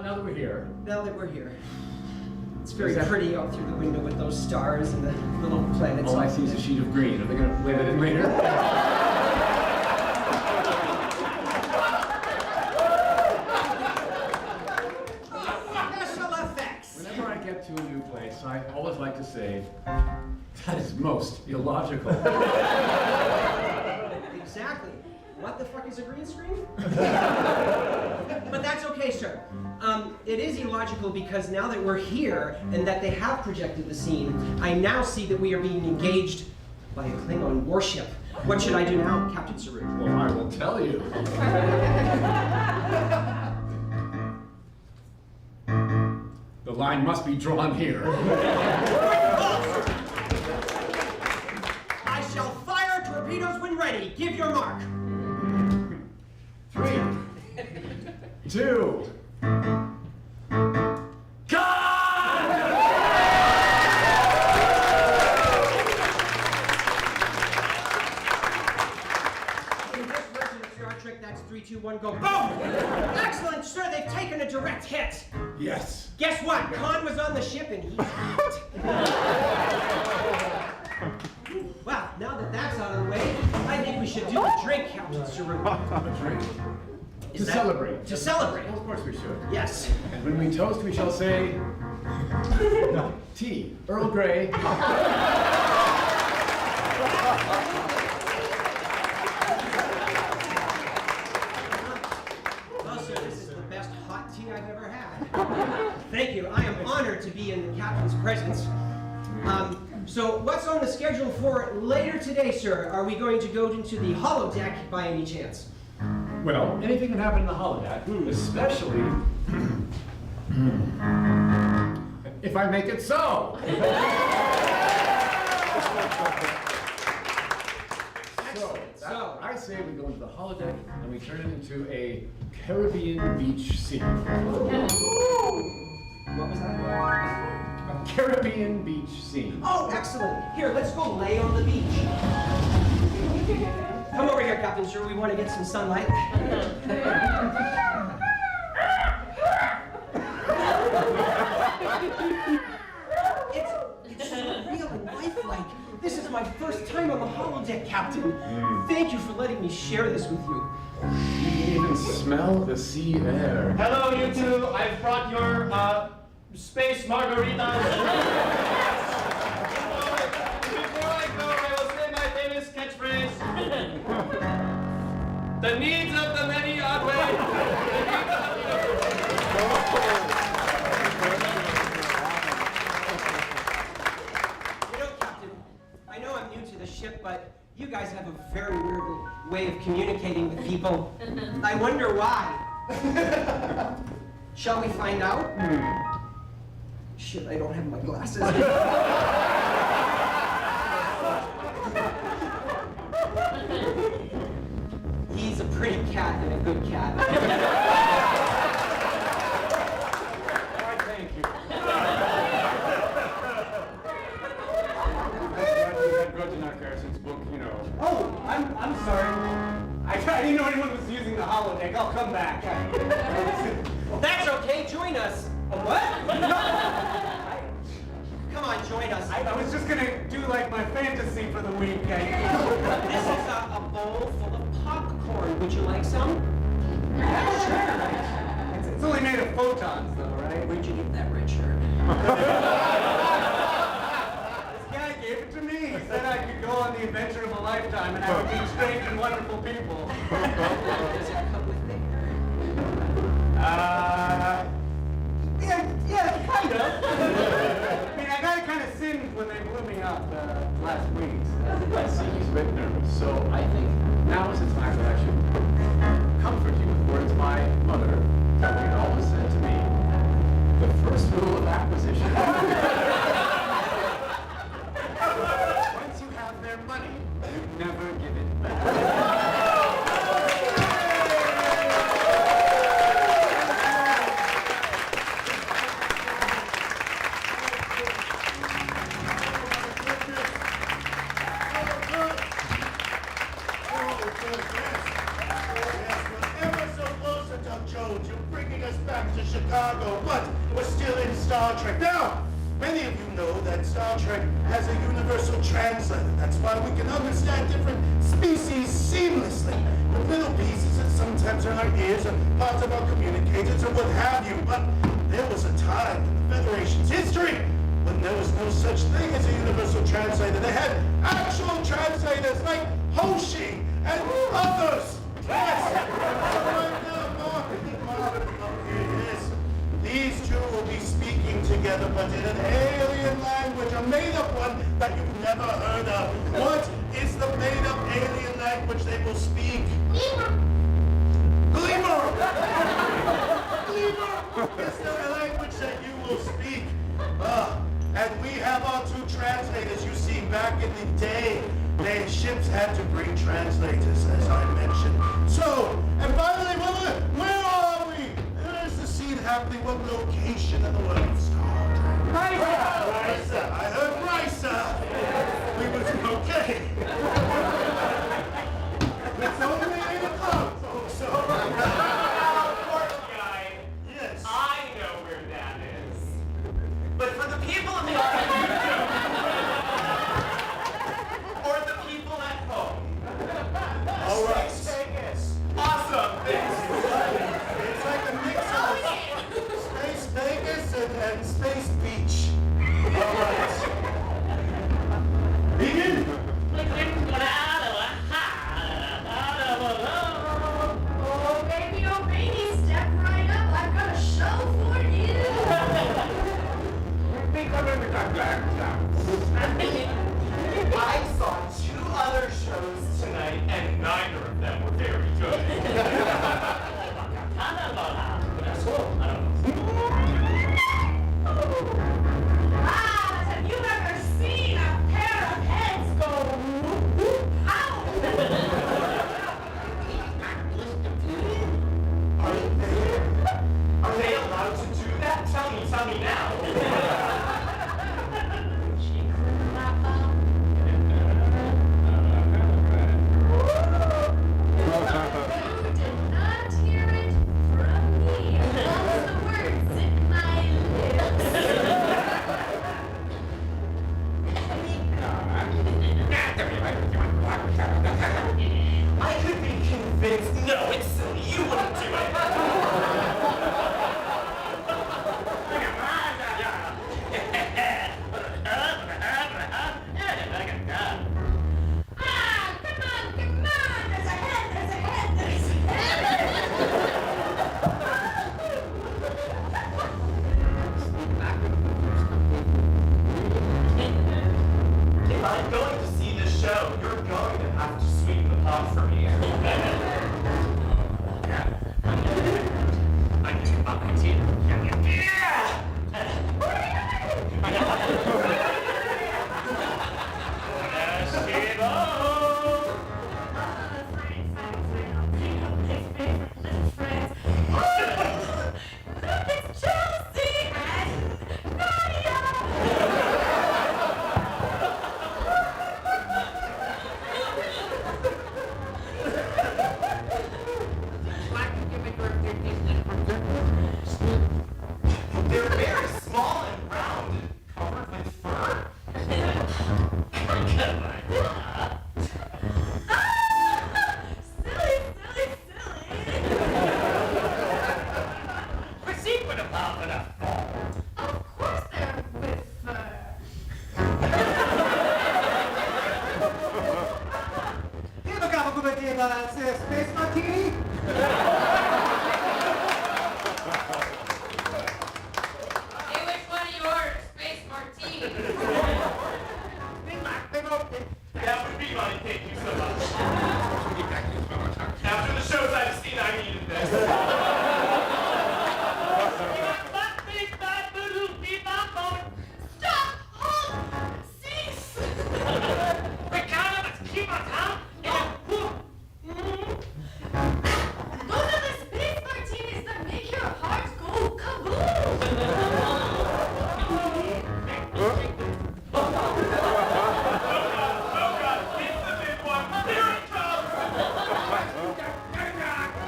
Now that we're here. Now that we're here. It's very pretty out through the window with those stars and the little planets. All I see is a sheet of green. Are they going to play that in later? Special effects. Whenever I get to a new place, I always like to say, that is most illogical. Exactly. What the fuck is a green screen? But that's okay, sir. It is illogical because now that we're here and that they have projected the scene, I now see that we are being engaged by a Klingon warship. What should I do now, Captain Saru? Well, I will tell you. The line must be drawn here. I shall fire torpedoes when ready. Give your mark. 3, 2, In this version of Star Trek, that's 3, 2, 1, go. Boom! Excellent, sir. They've taken a direct hit. Yes. Guess what? Khan was on the ship and he's out. Well, now that that's out of the way, I think we should do a drink, Captain Saru. A drink? To celebrate. To celebrate. Of course we should. Yes. And when we toast, we shall say, tea, Earl Grey. Well, sir, this is the best hot tea I've ever had. Thank you. I am honored to be in the captain's presence. So what's on the schedule for later today, sir? Are we going to go into the holodeck by any chance? Well, anything can happen in the holodeck, especially if I make it so. So, I say we go into the holodeck and we turn it into a Caribbean beach scene. What was that? A Caribbean beach scene. Oh, excellent. Here, let's go lay on the beach. Come over here, Captain Saru. We want to get some sunlight. It's so real and lifelike. This is my first time on the holodeck, Captain. Thank you for letting me share this with you. You can even smell the sea air. Hello, you two. I've brought your space margaritas. Before I go, I will say my famous catchphrase. The needs of the many outweigh the needs of the You know, Captain, I know I'm new to the ship, but you guys have a very weird way of communicating with people. I wonder why. Shall we find out? Shit, I don't have my glasses. He's a pretty cat and a good cat. Why, thank you. That grudge in our Harrison's book, you know. Oh, I'm sorry. I didn't know anyone was using the holodeck. I'll come back. That's okay, join us. A what? Come on, join us. I was just gonna do like my fantasy for the week. This is a bowl full of popcorn. Would you like some? Yeah, sure. It's only made of photons, though, right? Where'd you get that red shirt? This guy gave it to me. He said I could go on the adventure of a lifetime and I would meet strange and wonderful people. Does it come with it? Yeah, kind of. I mean, I got kind of sinned when they blew me up last week. I see he's a bit nervous, so I think now is the time that I should comfort you with words my mother always said to me. The first rule of acquisition. Once you have their money, you never give it back. Chicago, but we're still in Star Trek. Now, many of you know that Star Trek has a universal translator. That's why we can understand different species seamlessly. With little pieces that sometimes are in our ears or parts of our communicators or what have you. But there was a time in the Federation's history when there was no such thing as a universal translator. They had actual translators like Hoshi and others. Yes! These two will be speaking together, but in an alien language, a made-up one that you've never heard of. What is the made-up alien language they will speak. Lemur! Lemur is the language that you will speak. And we have our two translators. You see, back in the day, ships had to bring translators, as I mentioned. So, and finally, where are we? Where's the scene happening? What location in the world of Star Trek? Risa! I heard Risa! We was okay. It's only 8 o'clock, folks. So. Guy, Yes. I know where that is. But for the people in the audience, or the people at home. All right. Vegas. Awesome. It's like a mix of Space Vegas and Space Beach. All right. Begin. Oh baby, step right up. I've got a show for you. I saw 2 other shows tonight, and neither of them were very good. Ah, have you ever seen a pair of heads go whoop, whoop, ow? Are they allowed to do that? Tell me now. You did not hear it from me. All the words in my I could be convinced. No, it's silly. You wouldn't do Ah, come on. There's a head, there's a If I'm going to see this show, you're going to have to sweeten the pot for me. They're very small and round and covered with fur. Proceed with a pop and a Of course they're with fur. Have a couple of ideas, Space Martini? Hey, which one of you ordered a space martini? That would be mine, thank you so much. After the shows I've seen, I needed this. Stop! Hold! Cease! Those are the space martinis that make your heart go kaboom!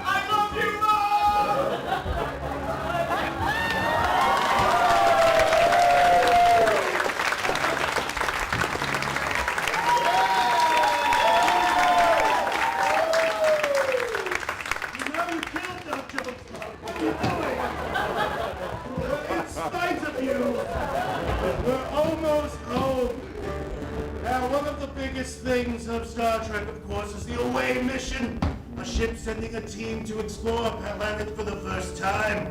I love you, Mom! You know you killed those jokes. What are you doing? In spite of you, we're almost home. Now, one of the biggest things of Star Trek, of course, is the away mission. A ship sending a team to explore a planet for the first time.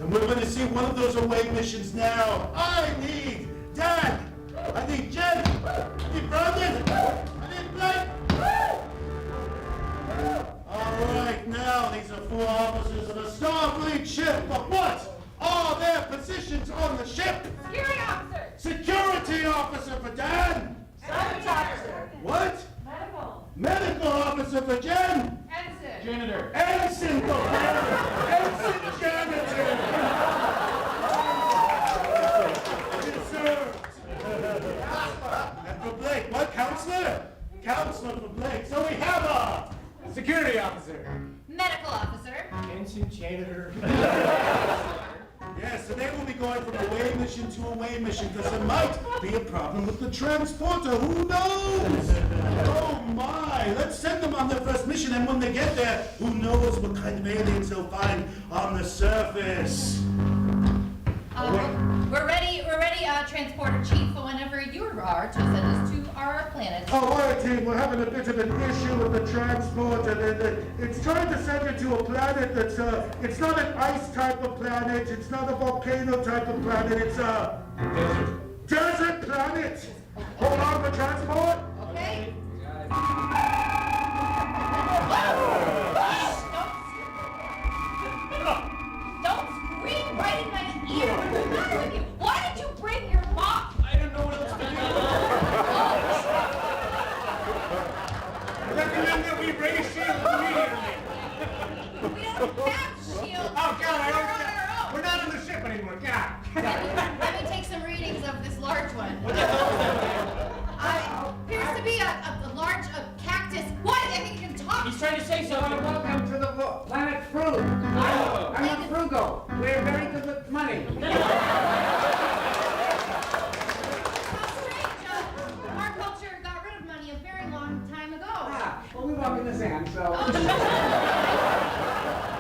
And we're going to see one of those away missions now. I need Dad. I need Jen. I need Brandon. I need Blake. officer for Dan. Science officer. What? Medical. Medical officer for Jen. Ensign. Janitor. Ensign for Ensign janitor. Deserved. And for Blake, what? Counselor? Counselor for Blake. So we have a Security officer. Medical officer. Ensign janitor. Yes, so they will be going from away mission to away mission because there might be a problem with the transporter. Who knows? Oh my! Let's send them on their first mission, and when they get there, who knows what kind of aliens they'll find on the surface? We're ready, transporter chief, whenever you are to send us to our planet. Oh, all right, team, we're having a bit of an issue with the transporter. It's trying to send you to a planet that's, it's not an ice type of planet, it's not a volcano type of planet, it's a desert planet. Hold on for transport. Okay. Don't scream right in my ear. What's the matter with you? Why did you bring your mop? I don't know what else to do. I recommend that we raise shields immediately. We don't have shields. Oh, God, We're on our own. we're not on the ship anymore, God. Let me take some readings of this large one. Appears to be a large cactus. What? I think you can talk. He's trying to say something. Welcome to the planet Fruit. I'm a frugal. We're very good with money. How strange. Our culture got rid of money a very long time ago. Ah, well, we walk in the sand, so. Oh,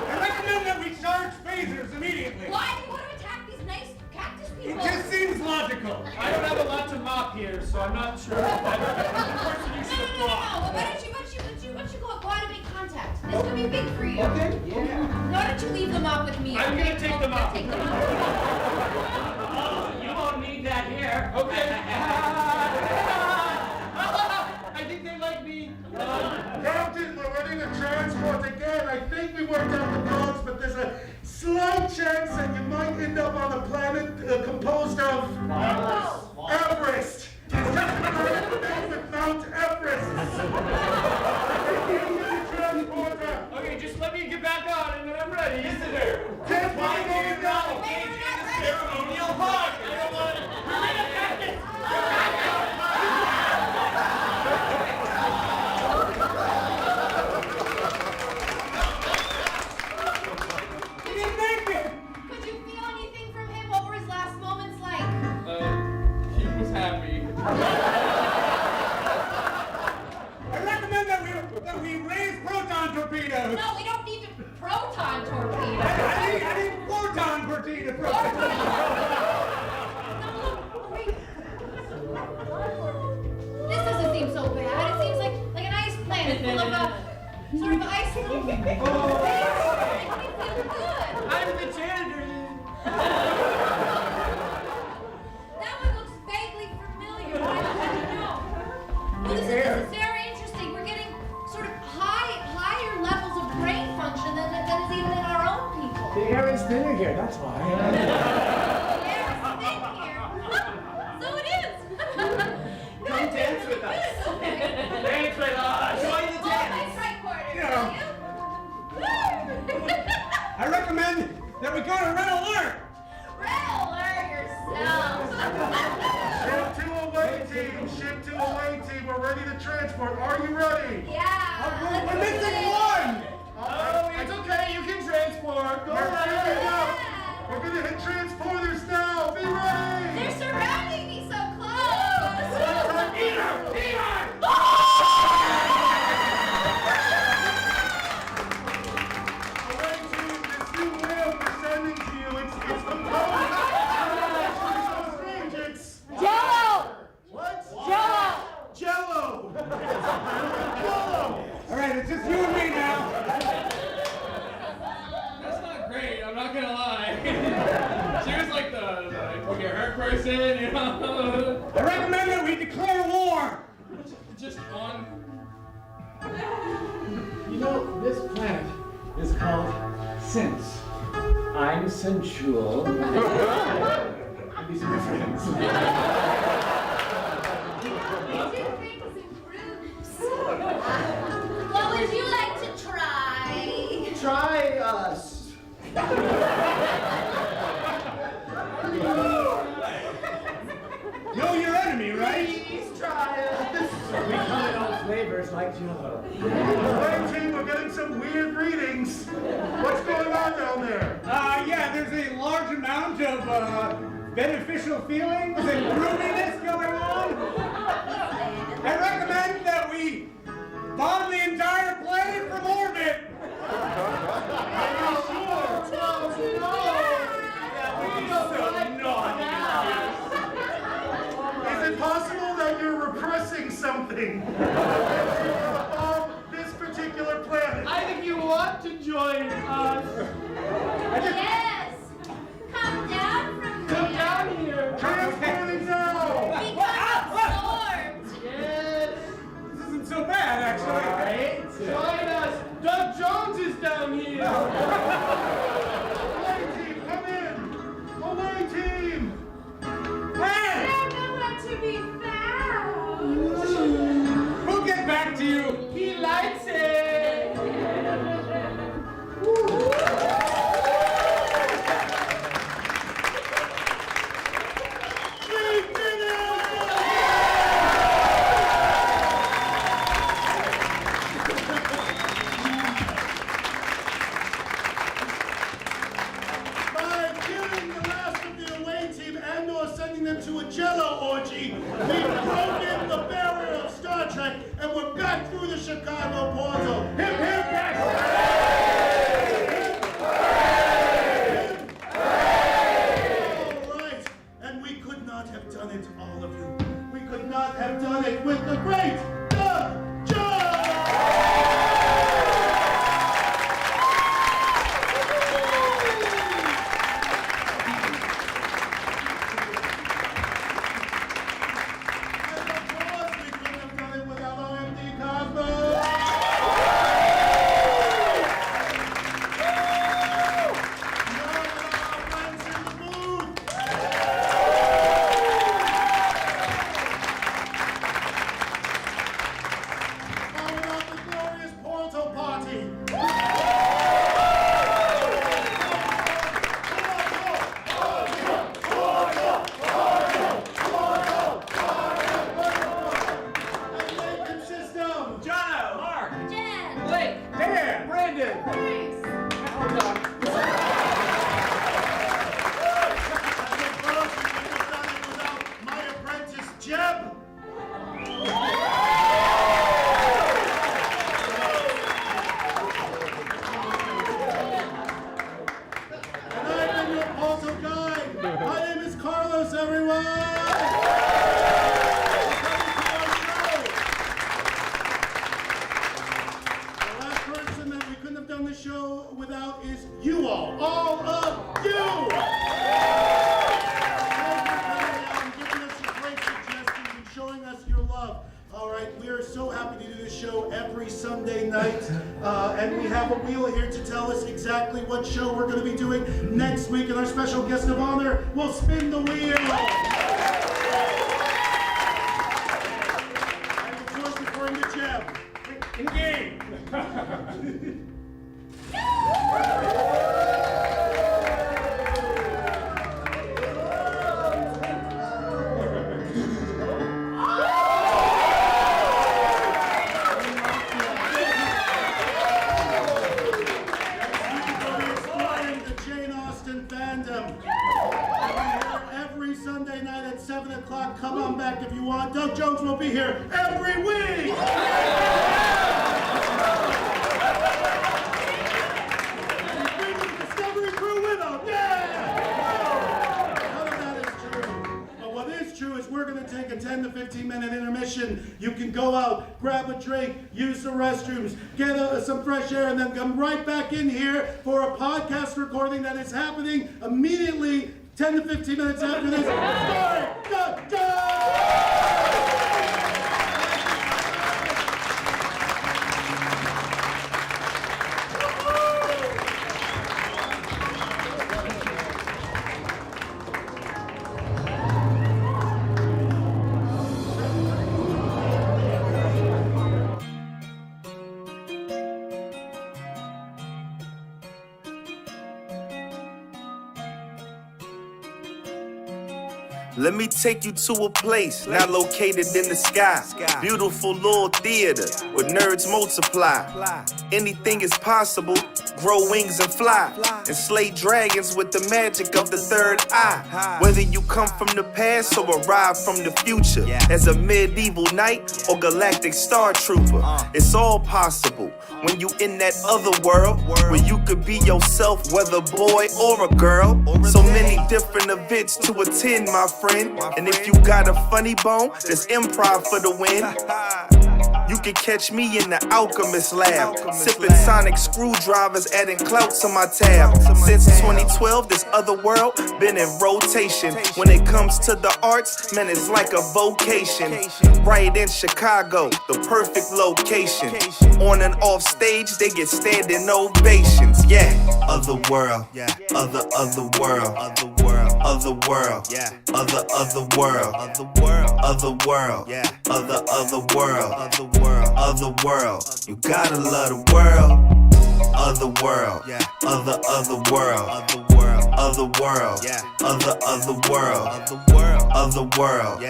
I recommend that we charge phasers immediately. why do you want to attack these nice cactus It people? just seems logical. I don't have a lot to mop here, so I'm not sure. I don't know the person you should No. block. Why don't you go out and make contact? This could be big for you. Okay, yeah. Why don't you leave them up with me? I'm okay? gonna take them out. Take them out. You won't need that here. Okay. I think they like me. Captain, we're ready to transport again. I think we worked out the codes, but there's a slight chance that you might end up on a planet composed of Everest. It's just with Mount Everest. Okay, just let me get back on and then I'm ready. Visitor. Can't find Why it now. ceremonial hug. I don't want to. He didn't make it. Could you feel anything from him? What were his last moments like? He was happy. I recommend that we raise proton torpedoes. No, we don't need to proton torpedo. I need proton torpedo. This doesn't seem so bad. It seems like an ice planet full of sort of ice. It makes me feel good. I'm the janitor. That one looks vaguely familiar. I don't know. Well, this is very interesting. We're getting sort of higher levels of brain function than is even in our own people. The air is thinner here, that's why. The air is thin here. So it is. Come dance with us. Thanks for that. Join the Oh, dance. nice right quarters, Yeah. will you? I recommend that we go to red alert. Red alert yourself. Ship to away team. Ship to away team. We're ready to transport. Are you ready? Yeah. We're missing one. Oh, it's okay. You can transport. Go We're ahead. picking up. We're gonna hit transporters now. Be ready. They're surrounding me so close. Peter! Away team, this new whale we're sending to you. It's composed. It's so strange. It's Jello. what? Jello. Jello. All right, it's just you and me now. That's not great. I'm not gonna lie. She was like the get hurt person, you know. I recommend that we declare war. Just on. You know, this planet is called Sense. I'm sensual. And these are my friends. me, right? Please try it. We come in all flavors like Jello. Hey, team, we're getting some weird readings. What's going on down there? Yeah, there's a large amount of beneficial feelings and grooviness going on. I recommend that we bomb the entire planet from orbit. Is it possible that you're repressing something? This particular planet. I think you want to join us. Yes! Come down from Come there. down here. Transporting now! Become absorbed. Yes. This isn't so bad, actually. Join us. Doug Jones is down here. Away team, come in! Away team! Hey! They're nowhere to be found. We'll get back to you. He likes it. We did it! By killing the last of the away team and/or sending them to a Jello orgy, we've broken the barrier of Star Trek, and we're back through the Chicago portal. Hip hip! All right, and we could not have done it, all of you. We could not have done it with the great Doug Jones! And of course, we couldn't have done it without OMD Cosmos! None of our friends in the booth! All about the glorious Portal Party! Lincoln System! Jono, Mark, Jen. Blake, Dan! Brandon. Nice. Oh, Doug. And of course, we couldn't have done it without my apprentice, Jeb! And I've been your Portal Guide. My name is Carlos, everyone! The last person that we couldn't have done the show without is you all of you! Thanks for coming out and giving us your great suggestions and showing us your love. All right, we are so happy to do this show every Sunday night, and we have a wheel here to tell us exactly what show we're going to be doing next week, and our special guest of honor will spin the wheel. And of course, referring to Jeb. Engage! Exploring the Jane Austen fandom. We're here every Sunday night at 7 o'clock. Come on back if you want. Doug Jones will be here every week. Bring the Discovery crew with them. Yeah! None of that is true. But what is true is we're going to take a 10 to 15 minute intermission. You can go out, grab a drink, use the restrooms, get some fresh air, and then come right back in here for a podcast recording that is happening immediately 10 to 15 minutes after this. Start the show! Let me take you to a place not located in the sky. Beautiful little theater where nerds multiply. Anything is possible, grow wings and fly. And slay dragons with the magic of the third eye. Whether you come from the past or arrive from the future, as a medieval knight or galactic star trooper, it's all possible when you in that other world where you could be yourself, whether boy or a girl. So many different events to attend, my friend. And if you got a funny bone, there's improv for the win. You can catch me in the alchemist lab, sipping sonic screwdrivers, adding clout to my tab. Since 2012, this Otherworld been in rotation. When it comes to the arts, man, it's like a vocation. Right in Chicago, the perfect location. On and off stage, they get standing ovations. Yeah, Otherworld, otherworld, otherworld, otherworld, otherworld, otherworld, otherworld. You gotta love the world. Otherworld, otherworld, otherworld, otherworld,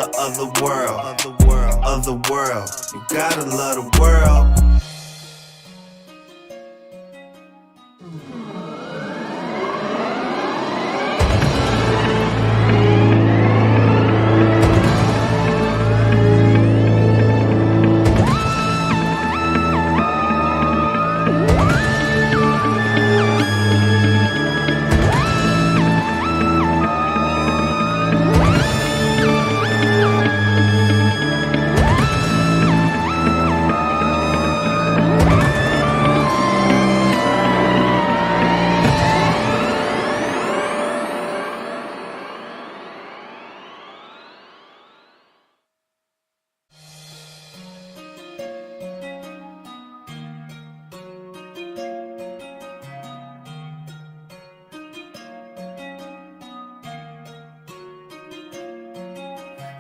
otherworld, otherworld. You gotta love the world.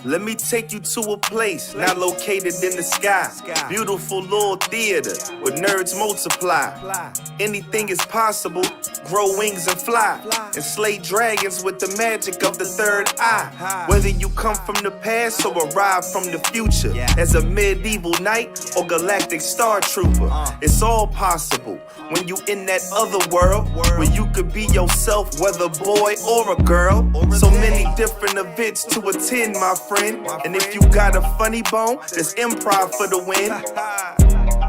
Let me take you to a place not located in the sky. Beautiful little theater where nerds multiply. Anything is possible, grow wings and fly. And slay dragons with the magic of the third eye. Whether you come from the past or arrive from the future, as a medieval knight or galactic star trooper, it's all possible when you in that other world where you could be yourself, whether boy or a girl. So many different events to attend, my friend. And if you got a funny bone, there's improv for the win.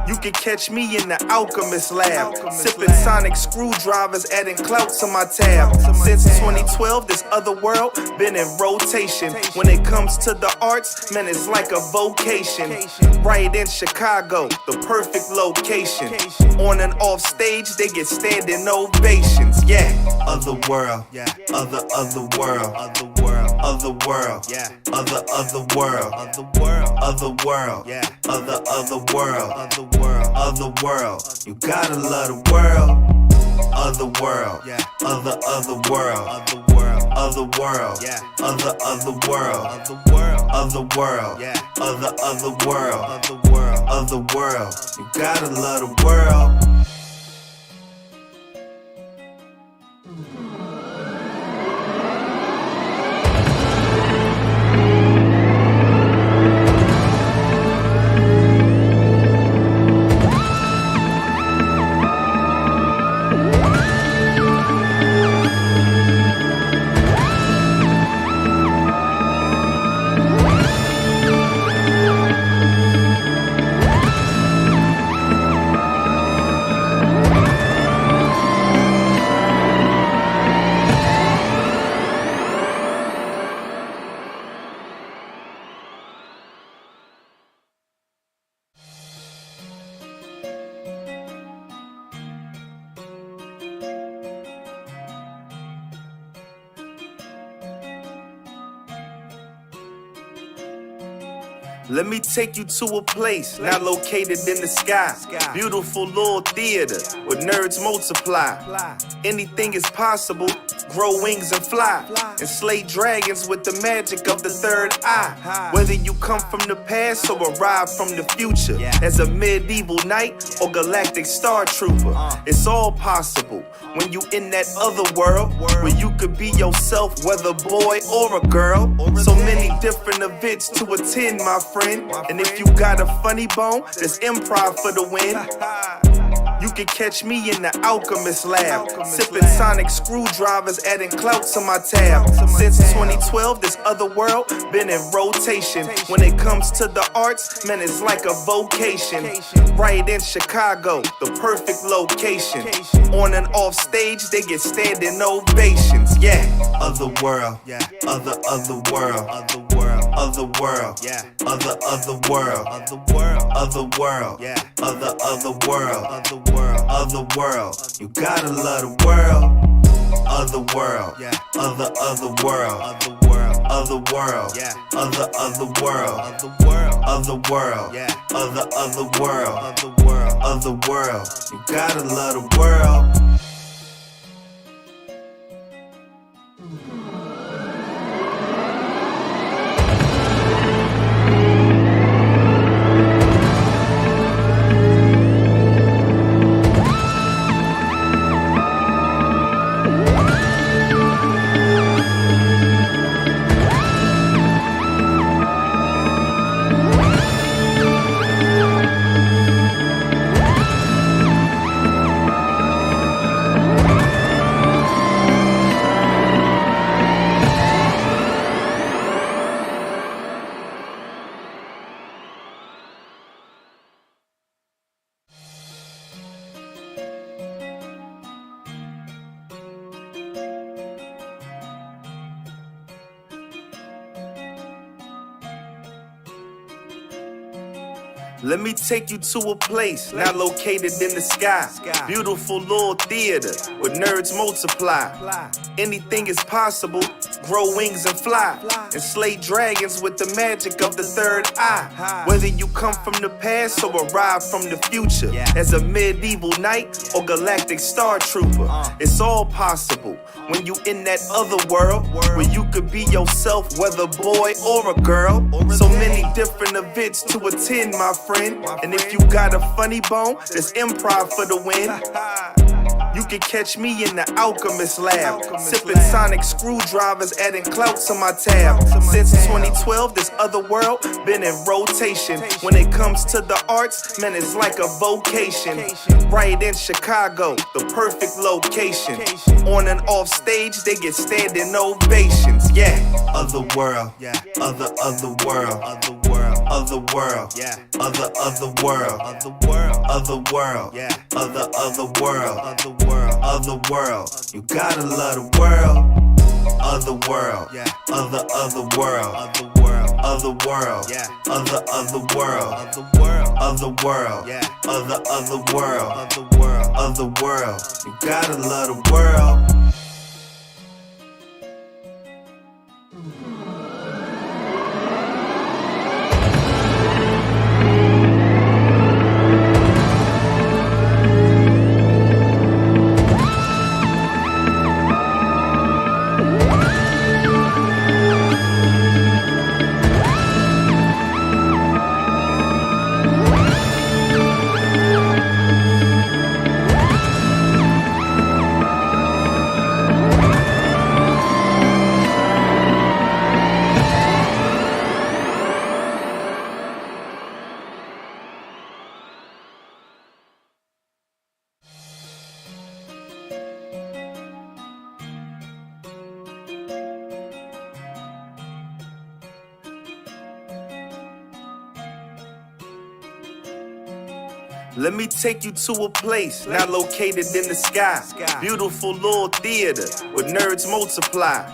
You can catch me in the alchemist lab, sipping sonic screwdrivers, adding clout to my tab. Since 2012, this Otherworld been in rotation. When it comes to the arts, man, it's like a vocation. Right in Chicago, the perfect location. On and off stage, they get standing ovations. Yeah, Otherworld, otherworld, otherworld, otherworld, otherworld, otherworld. You gotta love the world. Otherworld, otherworld, otherworld, otherworld, otherworld, otherworld. You gotta love the world. Let me take you to a place not located in the sky. Beautiful little theater where nerds multiply. Anything is possible, grow wings and fly, and slay dragons with the magic of the third eye. Whether you come from the past or arrive from the future, as a medieval knight or galactic star trooper, it's all possible when you in that other world where you could be yourself, whether boy or a girl. So many different events to attend, my friend, and if you got a funny bone, there's improv for the win. You can catch me in the alchemist lab, sipping sonic screwdrivers, adding clout to my tab. Since 2012, this other world been in rotation. When it comes to the arts, man, it's like a vocation. Right in Chicago, the perfect location. On and off stage, they get standing ovations. Yeah, other world, other world, other world, other world, other world, other world, other world. Other world, you gotta love the world. Other world, other world, other world, other world, other world, other world, other world, other world. You gotta love the world. Let me take you to a place now located in the sky. Beautiful little theater where nerds multiply. Anything is possible, grow wings and fly, and slay dragons with the magic of the third eye. Whether you come from the past or arrive from the future, as a medieval knight or galactic star trooper, it's all possible when you in that other world where you could be yourself, whether boy or a girl. So many different events to attend, my friend. And if you got a funny bone, there's improv for the win. You can catch me in the alchemist lab, sipping sonic screwdrivers, adding clout to my tab. Since 2012, this other world been in rotation. When it comes to the arts, man, it's like a vocation. Right in Chicago, the perfect location. On and off stage, they get standing ovations. Yeah, other world, other world, other world, other world, other world, other world, other world, other world, other world. You gotta love the world. Other world, other world, other world, other world, other world, other world, other world, other world. You gotta love the world. Let me take you to a place now located in the sky. Beautiful little theater where nerds multiply.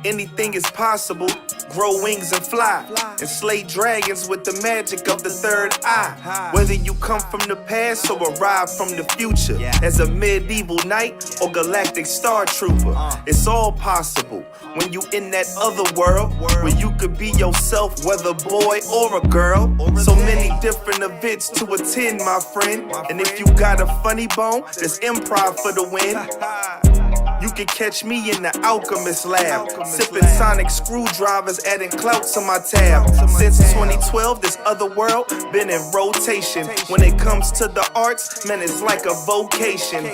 Anything is possible, grow wings and fly, and slay dragons with the magic of the third eye. Whether you come from the past or arrive from the future, as a medieval knight or galactic star trooper, it's all possible when you in that other world where you could be yourself, whether boy or a girl. So many different events to attend, my friend. And if you got a funny bone, there's improv for the win. You can catch me in the alchemist lab, sipping sonic screwdrivers, adding clout to my tab. Since 2012, this Otherworld been in rotation. When it comes to the arts, man, it's like a vocation.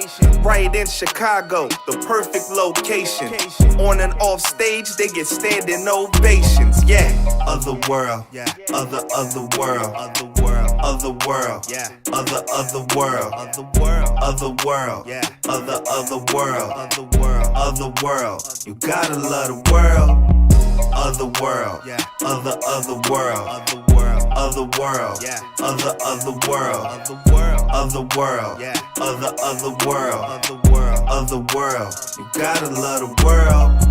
Right in Chicago, the perfect location. On and off stage, they get standing ovations. Yeah, Otherworld, other world, other world, other world, other world, other world. You gotta love the world. Other world, other world, other world, other world, other world, other world, other world. You gotta love the world.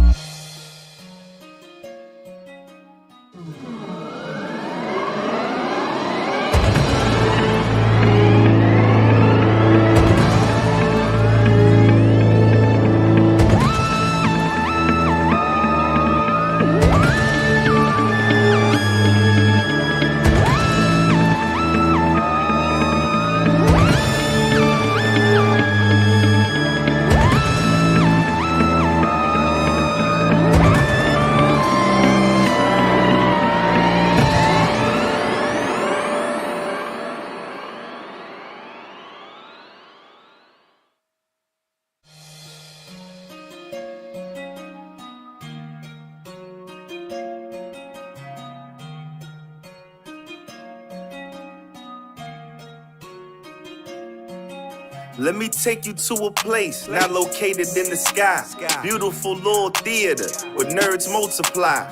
Let me take you to a place not located in the sky. Beautiful little theater where nerds multiply.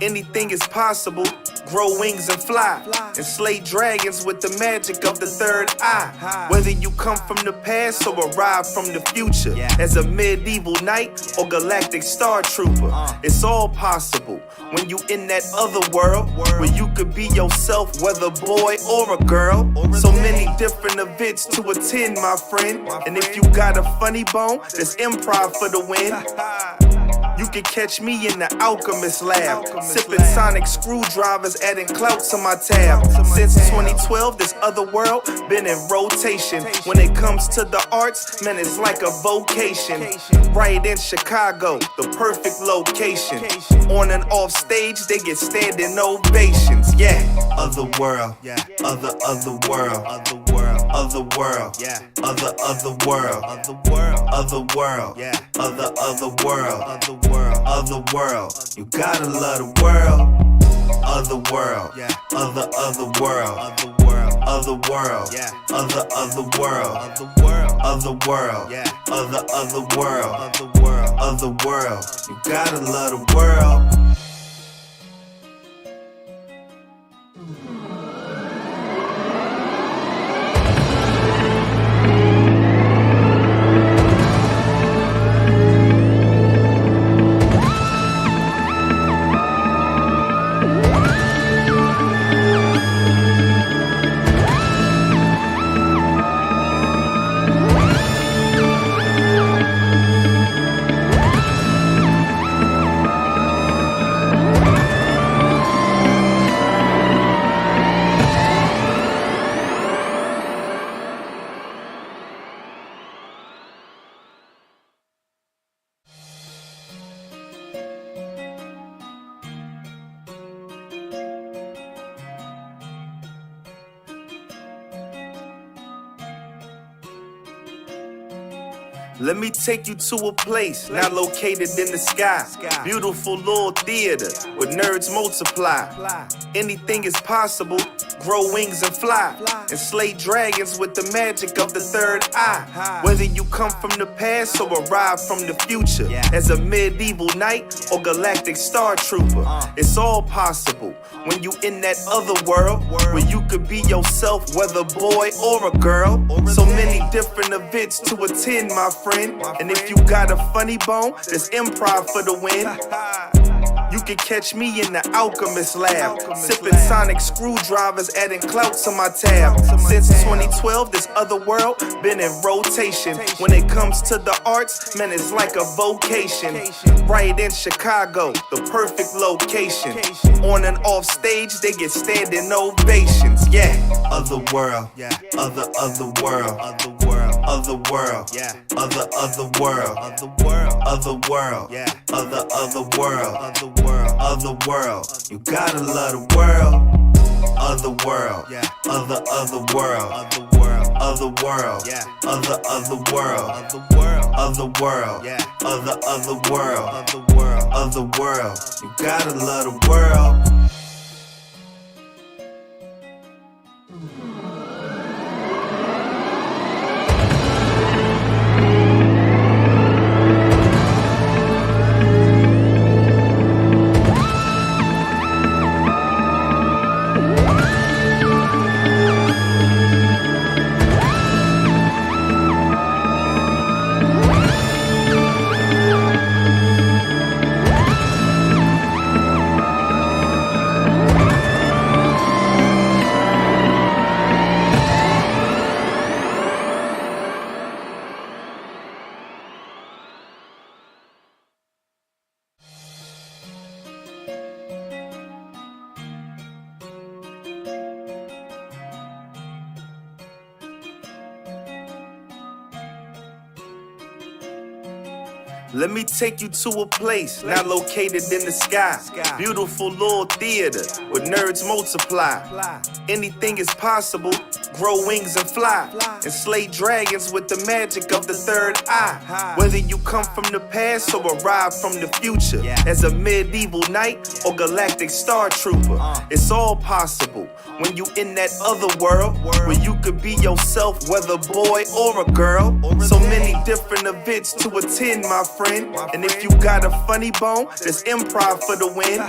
Anything is possible, grow wings and fly. And slay dragons with the magic of the third eye. Whether you come from the past or arrive from the future, as a medieval knight or galactic star trooper, it's all possible when you in that other world where you could be yourself, whether boy or a girl. So many different events to attend, my friend. And if you got a funny bone, there's improv for the win. You can catch me in the alchemist lab, sipping sonic screwdrivers, adding clout to my tab. Since 2012, this Otherworld been in rotation. When it comes to the arts, man, it's like a vocation. Right in Chicago, the perfect location. On and off stage, they get standing ovations. Yeah, Otherworld, other world, other world, other world, other world, other world, other world. Other world, you gotta love the world. Other world, other world, other world, other world, other world, other world, other world, other world. You gotta love the world. Let me take you to a place not located in the sky. Beautiful little theater where nerds multiply. Anything is possible, grow wings and fly. And slay dragons with the magic of the third eye. Whether you come from the past or arrive from the future, as a medieval knight or galactic star trooper, it's all possible when you in that other world where you could be yourself, whether boy or a girl. So many different events to attend, my friend. And if you got a funny bone, there's improv for the win. You can catch me in the alchemist lab, sipping sonic screwdrivers, adding clout to my tab. Since 2012, this Otherworld been in rotation. When it comes to the arts, man, it's like a vocation. Right in Chicago, the perfect location. On and off stage, they get standing ovations. Yeah, Otherworld, other world, other world, other world, yeah, other world, other world, other world, yeah, other world, other world. You gotta love the world, other world, yeah, other world, other world, yeah, other world, other world, yeah, other world, other world. You gotta love the world. Let me take you to a place not located in the sky. Beautiful little theater where nerds multiply. Anything is possible, grow wings and fly. And slay dragons with the magic of the third eye. Whether you come from the past or arrive from the future, as a medieval knight or galactic star trooper, it's all possible when you in that other world where you could be yourself, whether boy or a girl. So many different events to attend, my friend. And if you got a funny bone, there's improv for the win.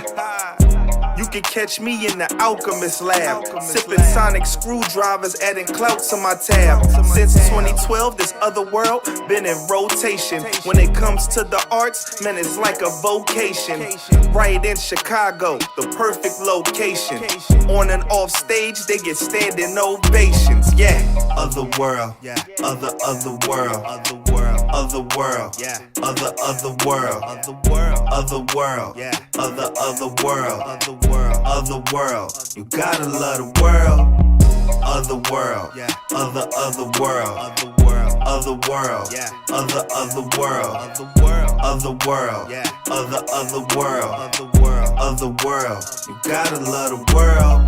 You can catch me in the alchemist lab, sipping sonic screwdrivers, adding clout to my tab. Since 2012, this other world been in rotation. When it comes to the arts, man, it's like a vocation. Right in Chicago, the perfect location. On and off stage, they get standing ovations. Yeah, other world, other world, other world, other world, other world, other world, other world, other world, other world. You gotta love the world, other world, other world, other world, other world, other world, other world, other world, other world. You gotta love the world.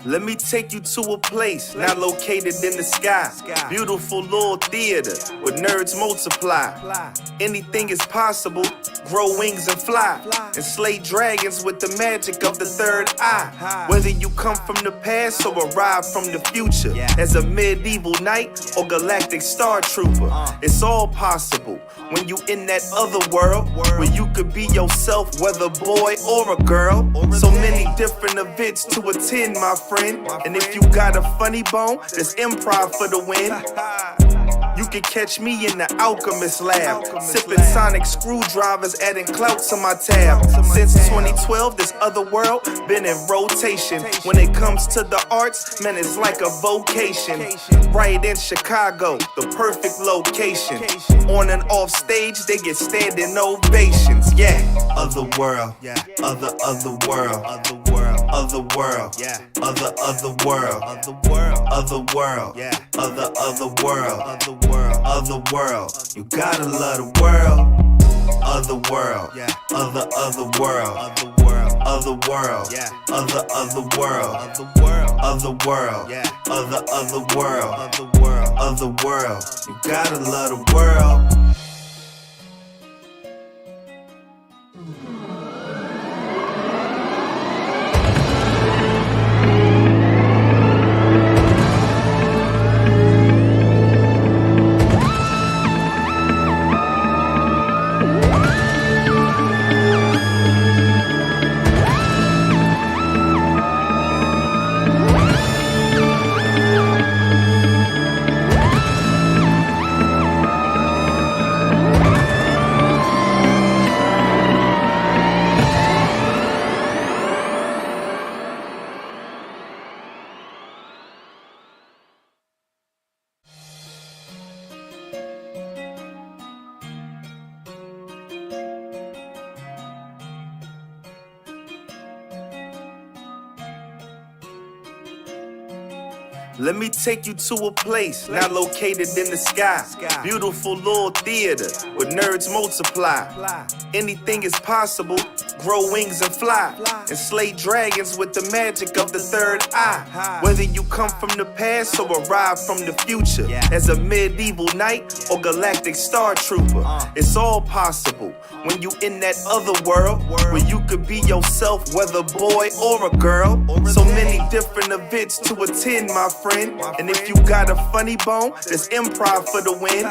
Let me take you to a place not located in the sky. Beautiful little theater where nerds multiply. Anything is possible, grow wings and fly. And slay dragons with the magic of the third eye. Whether you come from the past or arrive from the future, as a medieval knight or galactic star trooper, it's all possible when you in that other world where you could be yourself, whether boy or a girl. So many different events to attend, my friend. And if you got a funny bone, there's improv for the win. You can catch me in the alchemist lab, sipping sonic screwdrivers, adding clout to my tab. Since 2012, this other world been in rotation. When it comes to the arts, man, it's like a vocation. Right in Chicago, the perfect location. On and off stage, they get standing ovations. Yeah, other world, other world, other world, other world, other world, other world, other world, other world, other world. You gotta love the world, other world, other world, other world, other world, other world, other world, other world, other world, other world. You gotta love the world. Let me take you to a place not located in the sky. Beautiful little theater where nerds multiply. Anything is possible, grow wings and fly. And slay dragons with the magic of the third eye. Whether you come from the past or arrive from the future, as a medieval knight or galactic star trooper, it's all possible when you in that other world where you could be yourself, whether boy or a girl. So many different events to attend, my friend. And if you got a funny bone, there's improv for the win.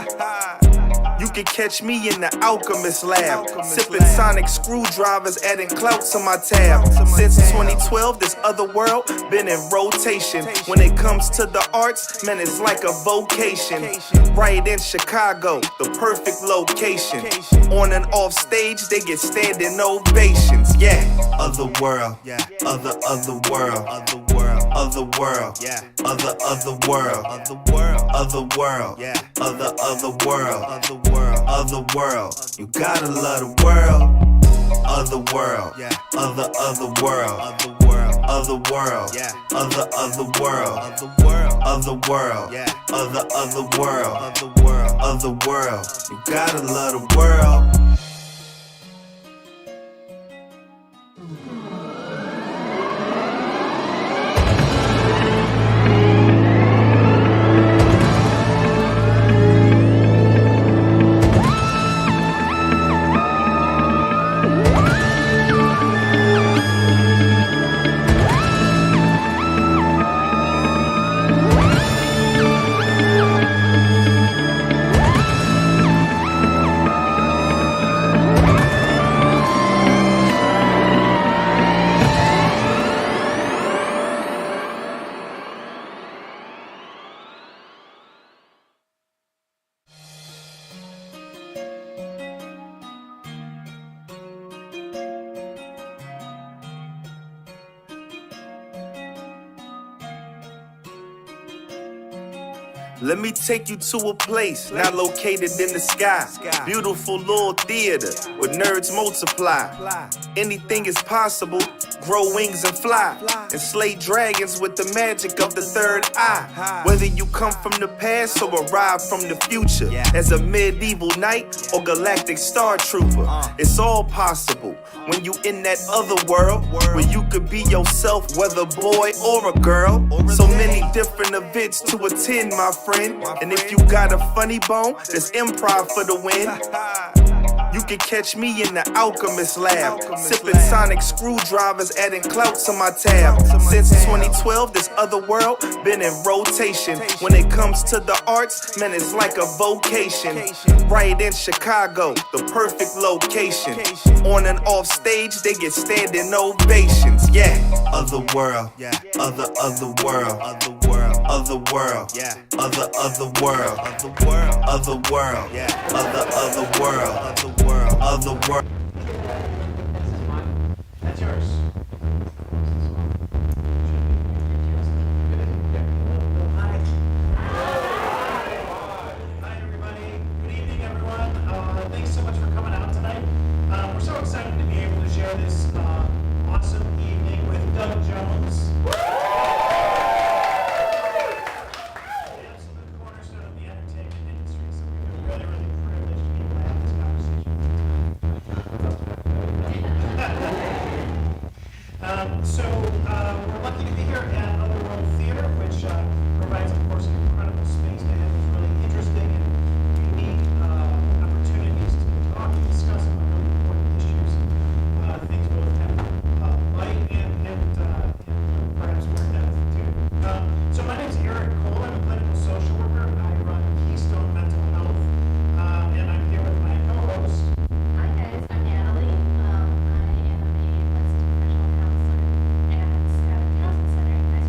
You can catch me in the alchemist lab, sipping sonic screwdrivers, adding clout to my tab. Since 2012, this Otherworld been in rotation. When it comes to the arts, man, it's like a vocation. Right in Chicago, the perfect location. On and off stage, they get standing ovations. Yeah, Otherworld, otherworld, otherworld, otherworld, otherworld, otherworld, otherworld. You gotta love the world. Otherworld, otherworld, otherworld, otherworld, otherworld, otherworld. You gotta love the world. Let me take you to a place not located in the sky. Beautiful little theater where nerds multiply. Anything is possible, grow wings and fly. And slay dragons with the magic of the third eye. Whether you come from the past or arrive from the future, as a medieval knight or galactic star trooper, it's all possible when you in that other world where you could be yourself, whether boy or a girl. So many different events to attend, my friend. And if you got a funny bone, there's improv for the win. You can catch me in the alchemist lab, sipping sonic screwdrivers, adding clout to my tab. Since 2012, this Otherworld been in rotation. When it comes to the arts, man, it's like a vocation. Right in Chicago, the perfect location. On and off stage, they get standing ovations. Yeah, Otherworld, otherworld, otherworld, otherworld, otherworld, otherworld, otherworld, otherworld. That's yours. Hi, everybody. Good evening, everyone. Thanks so much for coming out tonight. We're so excited to be able to share this awesome evening with Doug Jones. The absolute cornerstone of the entertainment industry. So we feel really, really privileged to be able to have this conversation. We're lucky to be here at Otherworld Theater, which provides, of course, an incredible space to have these really interesting and unique opportunities to talk and discuss about really important issues, things both have light and perhaps more depth too. So my name is Eric Cole. I'm a clinical social worker. I run Keystone Mental Health, and I'm here with my co-host. Hi guys, I'm Natalie. I am a licensed professional counselor at Counseling Center.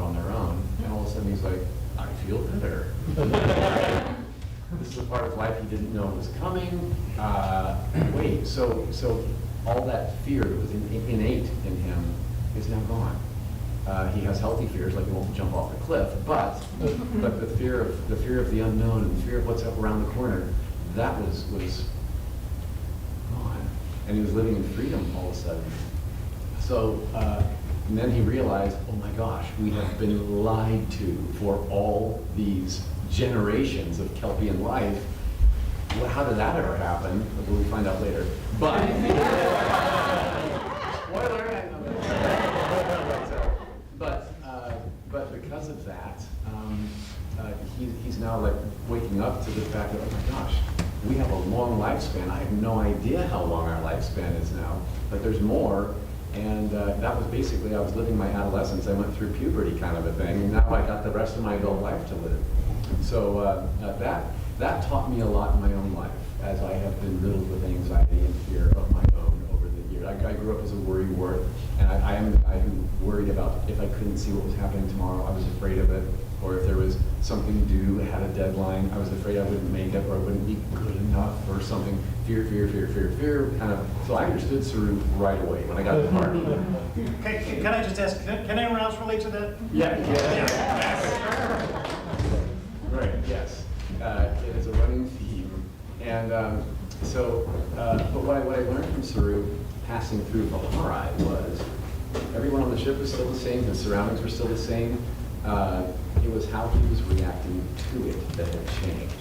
on their own, and all of a sudden he's like, I feel better. This is a part of life he didn't know was coming. Wait, so all that fear that was innate in him is now gone. He has healthy fears, like he won't jump off the cliff, but the fear of the unknown and the fear of what's up around the corner, that was gone, and he was living in freedom all of a sudden. So, and then he realized, oh my gosh, we have been lied to for all these generations of Kelpian life. Well, how did that ever happen? We'll find out later. But spoiler. But because of that, he's now like waking up to the fact that, oh my gosh, we have a long lifespan. I have no idea how long our lifespan is now, but there's more. And that was basically, I was living my adolescence. I went through puberty kind of a thing, and now I got the rest of my adult life to live. So that taught me a lot in my own life, as I have been riddled with anxiety and fear of my own over the years. I grew up as a worrywart, and I am the guy who worried about if I couldn't see what was happening tomorrow, I was afraid of it. Or if there was something due, had a deadline, I was afraid I wouldn't make it, or I wouldn't be good enough, or something. Fear, kind of. So I understood Saru right away when I got to the party. Okay, can I just ask, can anyone else relate to that? Yeah. Right, yes. It is a running theme. And but what I learned from Saru passing through Valhalla was everyone on the ship was still the same, his surroundings were still the same. It was how he was reacting to it that had changed.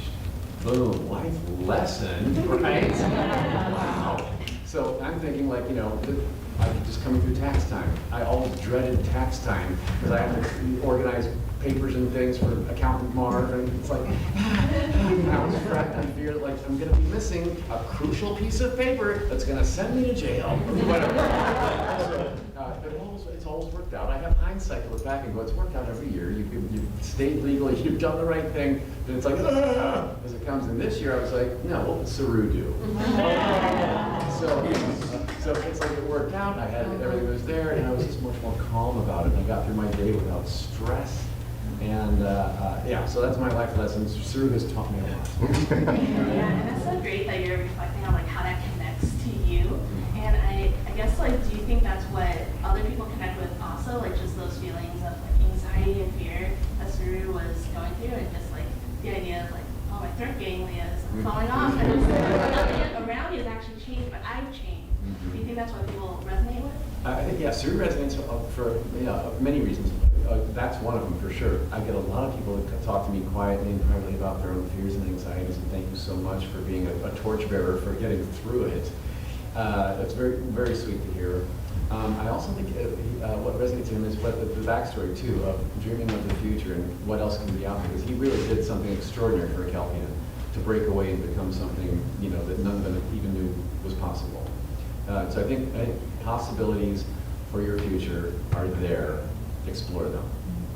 Boom, life lesson, right? Wow. So I'm thinking like, I'm just coming through tax time. I always dreaded tax time because I had to organize papers and things for accountant Marv, and it's like, I was trapped in fear that like I'm gonna be missing a crucial piece of paper that's gonna send me to jail, whatever. It's always worked out. I have hindsight to look back and go, it's worked out every year. You've stayed legal, you've done the right thing, but it's like, as it comes in this year, I was like, no, what would Saru do? So it's like it worked out, I had everything was there, and I was just much more calm about it. I got through my day without stress. And so that's my life lessons. Saru has taught me a lot. Yeah, and it's so great that you're reflecting on like how that connects to you. And I guess like, do you think that's what other people connect with also, like just those feelings of like anxiety and fear that Saru was going through, and just like the idea of like, oh, my throat ganglia is falling off, and nothing around me has actually changed, but I've changed. Do you think that's what people resonate with? I think, yeah, Saru resonates for many reasons. That's one of them for sure. I get a lot of people that talk to me quietly and privately about their own fears and anxieties, and thank you so much for being a torchbearer for getting through it. That's very, very sweet to hear. I also think what resonates in him is what the backstory too of dreaming of the future and what else can be out there. Because he really did something extraordinary for a Kelpian to break away and become something that none of them even knew was possible. So I think possibilities for your future are there. Explore them.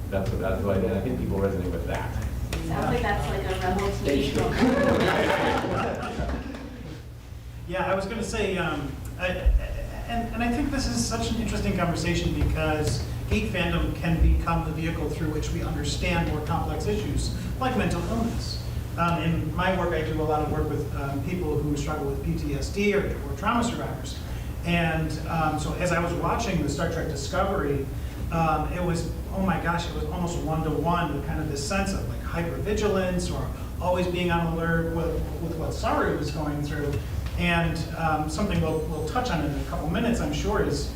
That's what I think people resonate with that. Sounds like that's like a rebel TV. Yeah, I was going to say, and I think this is such an interesting conversation because geek fandom can become the vehicle through which we understand more complex issues, like mental illness. In my work, I do a lot of work with people who struggle with PTSD or trauma survivors. And so as I was watching the Star Trek Discovery, it was, oh my gosh, it was almost one-to-one with kind of this sense of like hypervigilance or always being on alert with what Saru was going through. And something we'll touch on in a couple minutes, I'm sure, is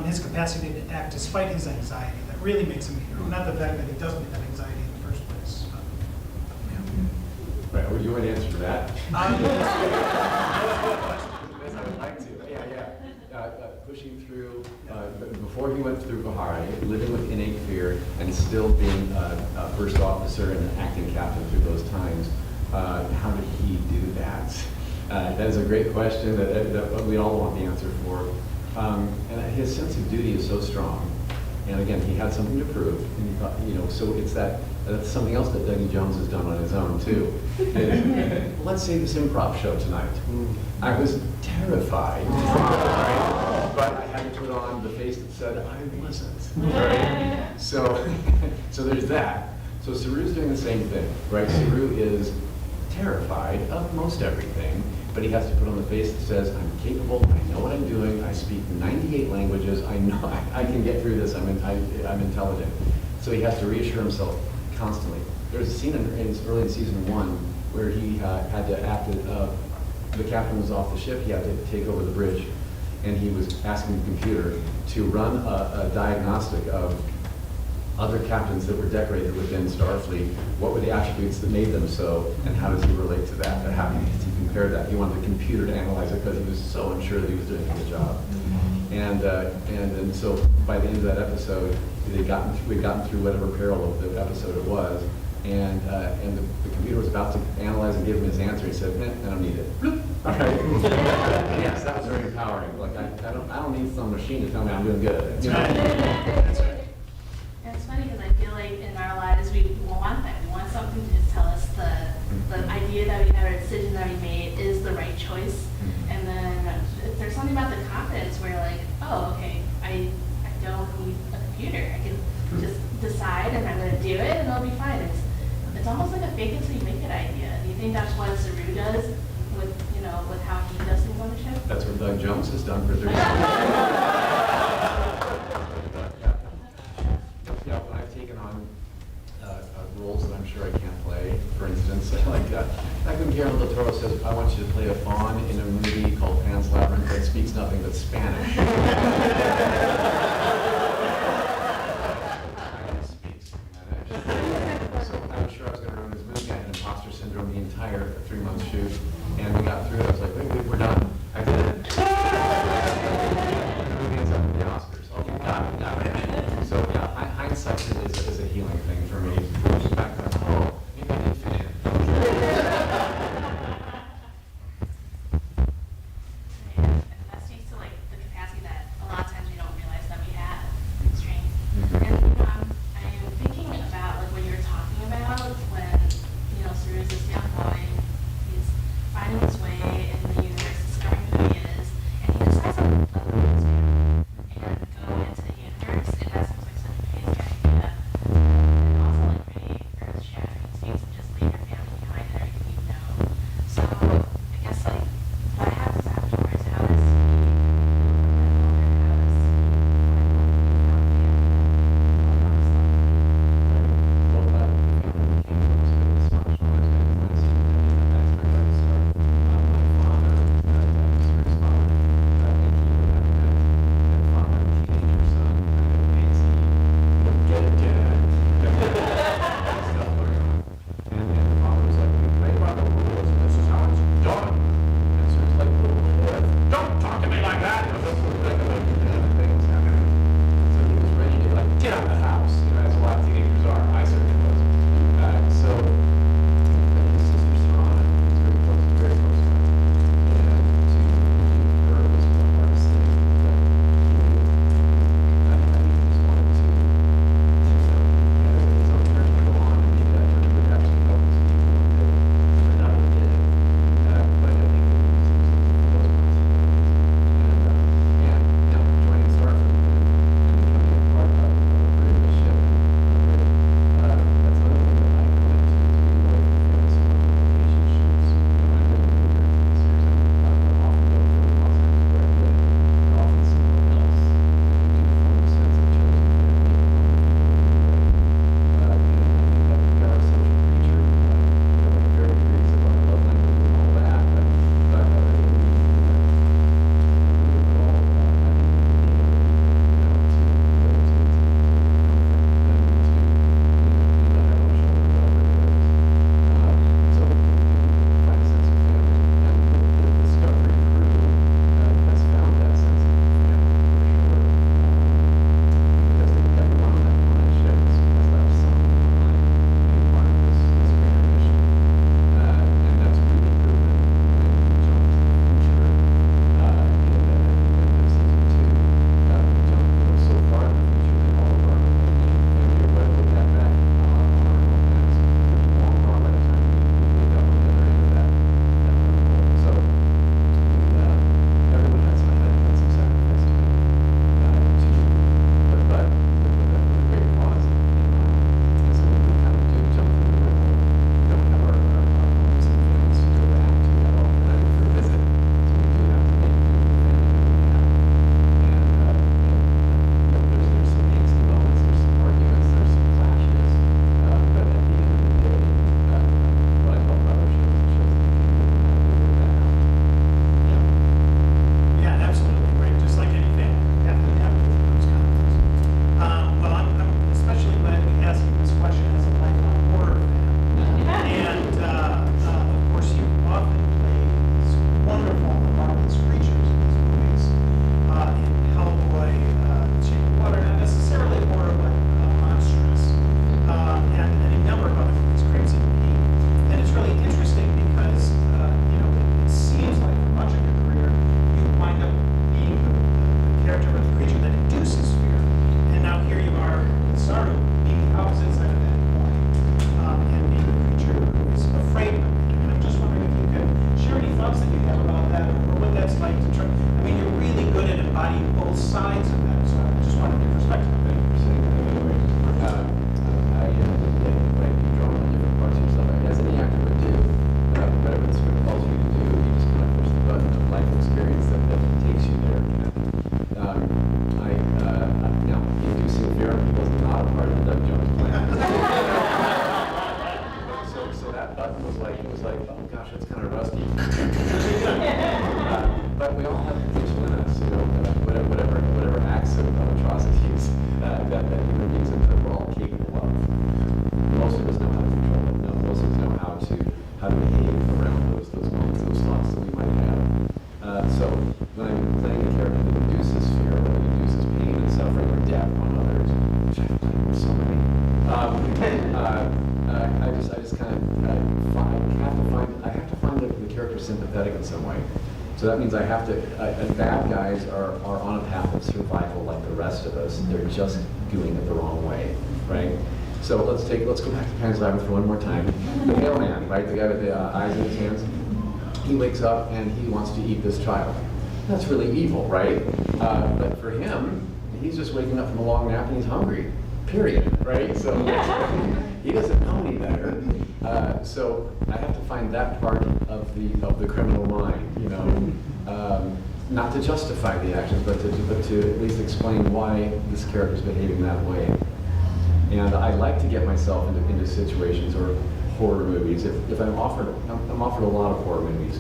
his capacity to act despite his anxiety. That really makes him a hero, not the fact that he doesn't have anxiety in the first place. Right, would you want to answer that? Yes, I would like to. Pushing through, before he went through Bahari, living with innate fear and still being a first officer and an acting captain through those times, how did he do that? That is a great question that we all want the answer for. And his sense of duty is so strong. And again, he had something to prove. And he thought, so it's that's something else that Dougie Jones has done on his own too. Let's say this improv show tonight. I was terrified. Right? But I had to put on the face that said I wasn't. Right? So, so there's that. So Saru's doing the same thing, right? Saru is terrified of most everything, but he has to put on the face that says, I'm capable, I know what I'm doing, I speak 98 languages, I know I can get through this, I'm intelligent. So he has to reassure himself constantly. There's a scene early in season 1 where he had to act, the captain was off the ship, he had to take over the bridge, and he was asking the computer to run a diagnostic of other captains that were decorated within Starfleet. What were the attributes that made them so, and how does he relate to that? And how does he compare that? He wanted the computer to analyze it because he was so unsure that he was doing a good job. And so by the end of that episode, we'd gotten through whatever peril of the episode it was, and the computer was about to analyze and give him his answer. He said, I don't need it. Right? Yes, that was very empowering. Like I don't need some machine to tell me I'm doing good. You know? That's right. And it's funny because I feel like in our lives we want that. We want something to tell us the idea that we had or decision that we made is the right choice. And then there's something about the confidence where you're like, oh, okay, I don't need a computer. I can just decide and I'm going to do it and it'll be fine. It's almost like a fake it till you make it idea. Do you think that's what Saru does with how he does things on the ship? That's what Doug Jones has done for 30 years. When I've taken on roles that I'm sure I can't play, for instance, like when Guillermo del Toro says, I want you to play a faun in a movie called Pan's Labyrinth that speaks nothing but Spanish. So I was sure I was going to ruin this movie. I had imposter syndrome the entire 3-month shoot, and we got through it. I was like, wait, we're done. I did it. The movie ends up in the Oscars. Okay, got it. So yeah, hindsight is a healing thing for me. Looking back, oh, maybe I did fit in. that human beings that we're all capable of. Most of us know how to control it. No, most of us know how to behave around those moments, those thoughts that we might have. So when I'm playing a character that induces fear, or that induces pain and suffering or death on others, which I've played with so many, I just kind of have to find the character sympathetic in some way. So that means I have to. Bad guys are on a path of survival like the rest of us. They're just doing it the wrong way, right? So let's go back to Pan's Labyrinth for one more time. The mailman, right? The guy with the eyes in his hands. He wakes up and he wants to eat this child. That's really evil, right? But for him, he's just waking up from a long nap and he's hungry. Period, right? So he doesn't know any better. So I have to find that part of the criminal mind, you know, not to justify the actions, but to at least explain why this character is behaving that way. And I like to get myself into situations or horror movies. If I'm offered a lot of horror movies,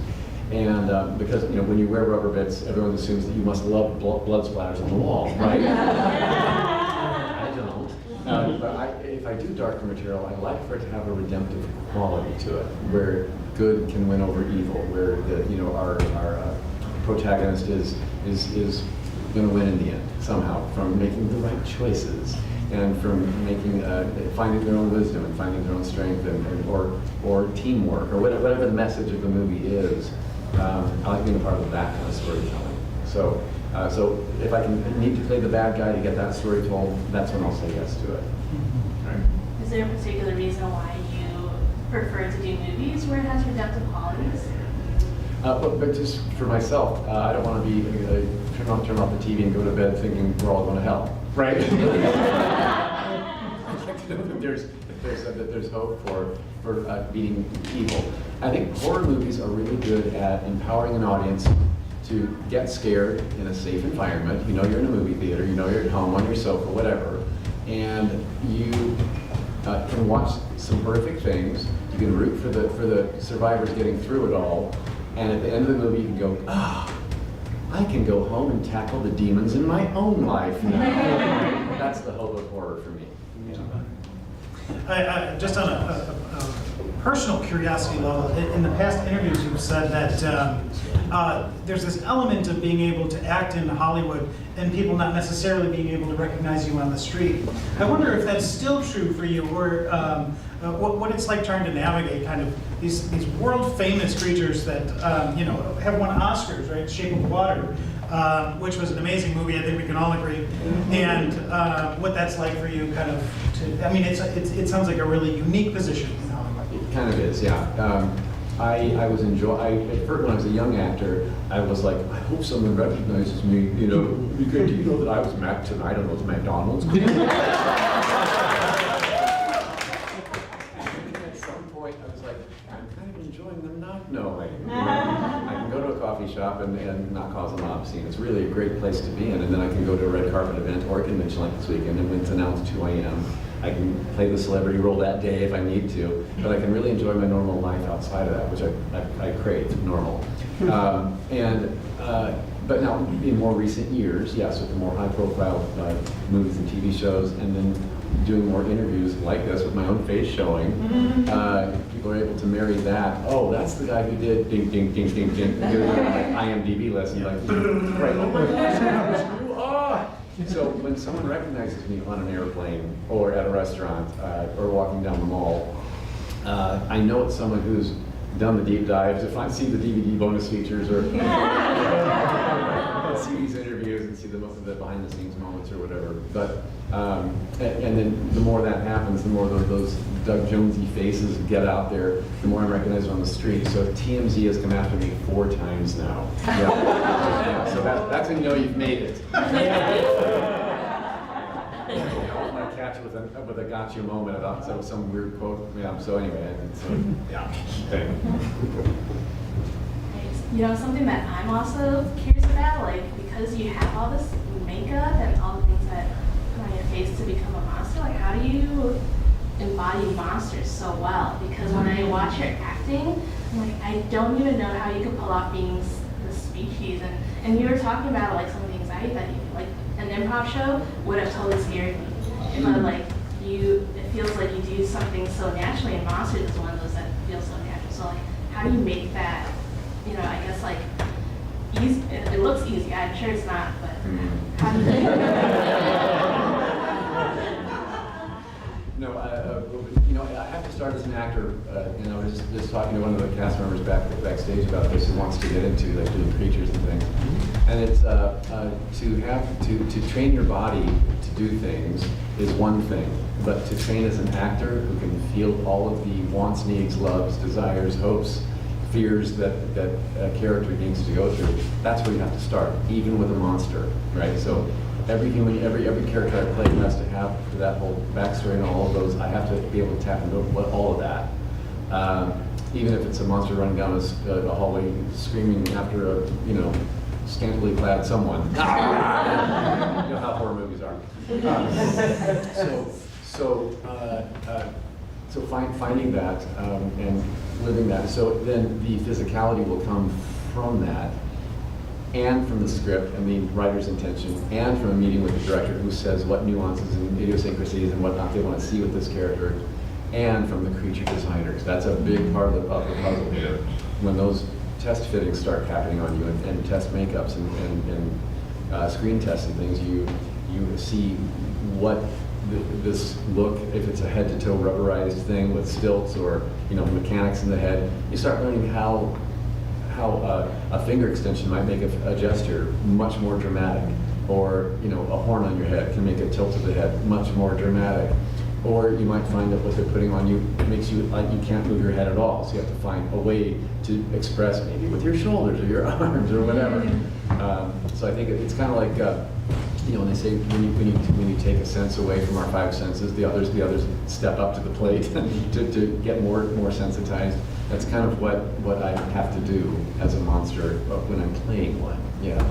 and because you know when you wear rubber bits, everyone assumes that you must love blood splatters on the wall, right? I don't. But if I do darker material, I like for it to have a redemptive quality to it, where good can win over evil, where our protagonist is going to win in the end somehow from making the right choices. And from finding their own wisdom and finding their own strength or teamwork or whatever the message of the movie is. I like being a part of that kind of storytelling. So if I need to play the bad guy to get that story told, that's when I'll say yes to it. Right. Is there a particular reason why you prefer to do movies where it has redemptive qualities? But just for myself, I don't want to be turn off the TV and go to bed thinking we're all going to hell. Right? I'd like to know that there's hope for beating evil. I think horror movies are really good at empowering an audience to get scared in a safe environment. You know you're in a movie theater, you know you're at home on your sofa, whatever, and you can watch some horrific things. You can root for the survivors getting through it all, and at the end of the movie you can go, I can go home and tackle the demons in my own life now. That's the hope of horror for me. Just on a personal curiosity level, in the past interviews you've said that there's this element of being able to act in Hollywood and people not necessarily being able to recognize you on the street. I wonder if that's still true for you, or what it's like trying to navigate kind of these world famous creatures that have won Oscars, right? Shape of Water, which was an amazing movie. I think we can all agree. And what that's like for you, kind of. It sounds like a really unique position in Hollywood. It kind of is, yeah. At first, when I was a young actor, I was like, I hope someone recognizes me. You know, do you know that I was Mac tonight on those McDonald's? Knowing. I can go to a coffee shop and not cause a mob scene. It's really a great place to be in. And then I can go to a red carpet event or a convention like this weekend, and when it's announced 2 a.m., I can play the celebrity role that day if I need to. But I can really enjoy my normal life outside of that, which I crave, normal. But now, in more recent years, yes, with the more high-profile movies and TV shows, and then doing more interviews like this with my own face showing, people are able to marry that. Oh, that's the guy who did ding, ding, ding, ding, ding. Like IMDb list, and like, right, oh my gosh, that was you. Oh. So when someone recognizes me on an airplane or at a restaurant or walking down the mall, I know it's someone who's done the deep dives. If I see the DVD bonus features or see these interviews and see the behind the scenes moments or whatever. But and then the more that happens, the more those Doug Jonesy faces get out there, the more I'm recognized on the street. So TMZ has come after me 4 times now. Yeah. So that's when you know you've made it. I want to catch you with a gotcha moment about some weird quote. Yeah. So anyway, yeah. You know, something that I'm also curious about, like, because you have all this makeup and all the things that put on your face to become a monster, like, how do you embody monsters so well? Because when I watch your acting, I'm like, I don't even know how you could pull off being the species. And you were talking about, like, some of the anxiety that you, like, an improv show would have totally scared me. but like it feels like you do something so naturally, and Monsters is one of those that feels so natural. So like, how do you make that, I guess like, easy? It looks easy, I'm sure it's not, but how do you No, I have to start as an actor. I was just talking to one of the cast members backstage about this, who wants to get into like doing creatures and things. And it's to train your body to do things is one thing, but to train as an actor who can feel all of the wants, needs, loves, desires, hopes, fears that a character needs to go through, that's where you have to start, even with a monster, right? So every character I play has to have that whole backstory and all of those. I have to be able to tap into all of that. Even if it's a monster running down a hallway screaming after a, scantily clad someone. You know how horror movies are. So finding that and living that. So then the physicality will come from that, and from the script and the writer's intention, and from a meeting with the director who says what nuances and idiosyncrasies and whatnot they want to see with this character, and from the creature designers. That's a big part of the puzzle here. When those test fittings start happening on you, and test makeups and screen tests and things, you see what this look, if it's a head-to-toe rubberized thing with stilts or mechanics in the head, you start learning how a finger extension might make a gesture much more dramatic, or a horn on your head can make a tilt of the head much more dramatic. Or you might find that what they're putting on you makes you like you can't move your head at all, so you have to find a way to express maybe with your shoulders or your arms or whatever. So I think it's kind of like when they say when you take a sense away from our five senses, the others step up to the plate to get more sensitized. That's kind of what I have to do as a monster when I'm playing one. Yeah.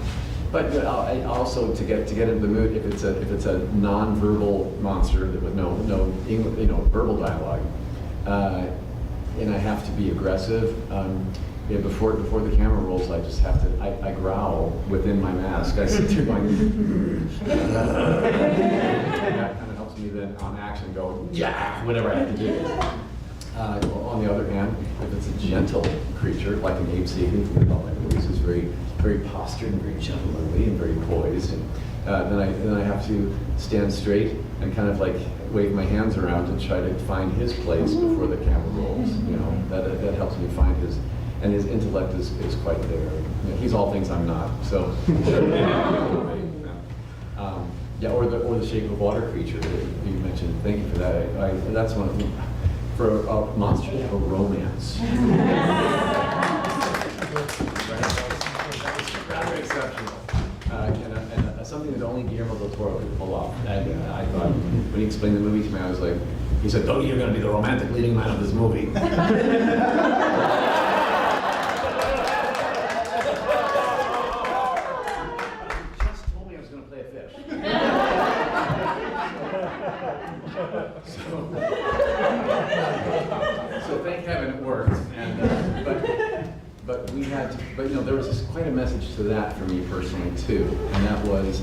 But I also to get into the mood, if it's a non-verbal monster with no verbal dialogue, and I have to be aggressive. Before the camera rolls, I just have to I growl within my mask. I sit there going, that kind of helps me then on action go whatever I have to do. On the other hand, if it's a gentle creature like an Abe Sapien from the Hellboy movies, who's very postured and very gentlemanly and very poised, and then I have to stand straight and kind of like wave my hands around and try to find his place before the camera rolls. That helps me find his, and his intellect is quite there. He's all things I'm not. So or the shape of water creature that you mentioned. Thank you for that. That's one of them. For a monster to have a romance. Rather exceptional. And something that only Guillermo del Toro could pull off. I thought, when he explained the movie to me, I was like, he said, "Oh, you're going to be the romantic leading man of this movie." Just told me I was going to play a fish. So thank heaven it worked, and but there was quite a message to that for me personally too, and that was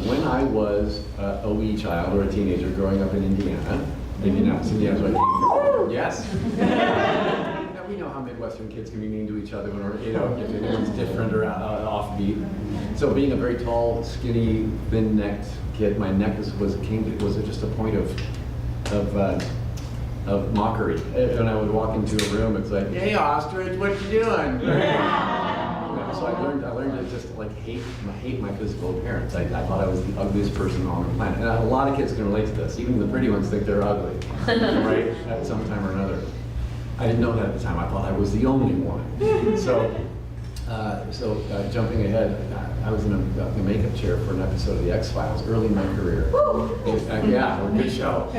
when I was a wee child or a teenager growing up in Indianapolis, Indiana's where I came from. Yes. Now we know how Midwestern kids can be mean to each other when if anyone's different or offbeat. So being a very tall, skinny, thin-necked kid, my neck was just a point of mockery. When I would walk into a room, it's like, "Hey, ostrich, what you doing?" So I learned to just like hate my physical appearance. I thought I was the ugliest person on the planet, and a lot of kids can relate to this. Even the pretty ones think they're ugly, right? At some time or another. I didn't know that at the time. I thought I was the only one. So jumping ahead, I was in a makeup chair for an episode of The X-Files early in my career. Yeah, a good show.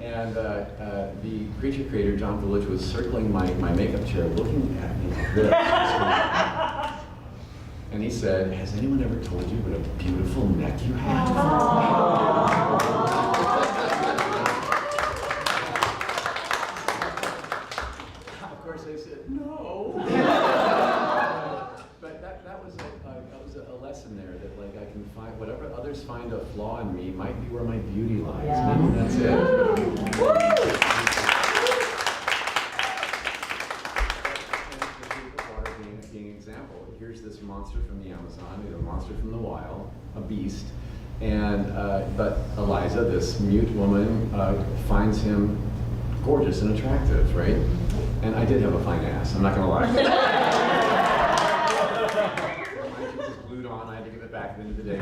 And the creature creator, John Village, was circling my makeup chair, looking at me like this. And he said, "Has anyone ever told you what a beautiful neck you have?" Of course, I said, "No." But that was a lesson there, that like I can find whatever others find a flaw in me might be where my beauty lines. Maybe that's it. Being an example, here's this monster from the Amazon, a monster from the wild, a beast, and but Eliza, this mute woman, finds him gorgeous and attractive, right? And I did have a fine ass, I'm not gonna lie. Mine was glued on, I had to give it back at the end of the day.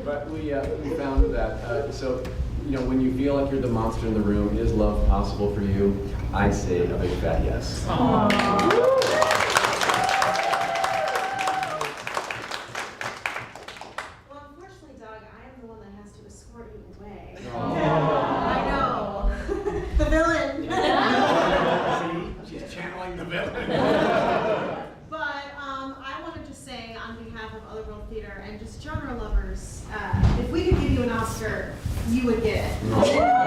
But we found that, so, you know, when you feel like you're the monster in the room, is love possible for you? I say a big fat yes. Well, unfortunately, Doug, I am the one that has to escort you away. I know. The villain. See, she's channeling the villain. But I wanted to say, on behalf of Otherworld Theater and just genre lovers, if we could give you an Oscar, you would get it. I just want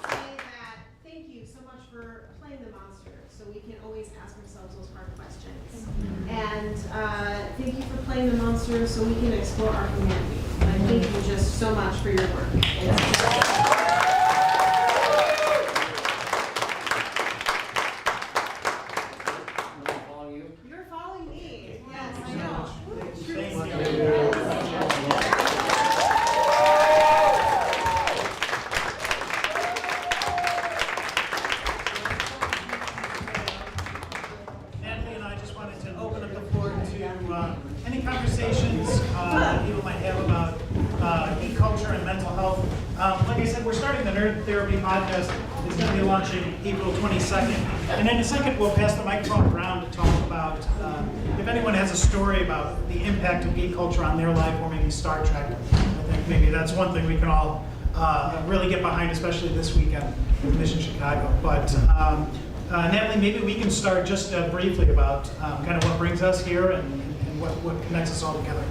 to say that thank you so much for playing the monster, so we can always ask ourselves those hard questions. And thank you for playing the monster, so we can explore our humanity. And I thank you just so much for your work. You're following me. Yes, I know. Natalie and I just wanted to open up the floor to any conversations that people might have about geek culture and mental health. Like I said, we're starting the Nerd Therapy podcast. It's going to be launching April 22nd. And in a second, we'll pass the microphone around to talk about if anyone has a story about the impact of geek culture on their life, or maybe Star Trek. I think maybe that's one thing we can all really get behind, especially this weekend with Mission Chicago. But Natalie, maybe we can start just briefly about kind of what brings us here and what connects us all together.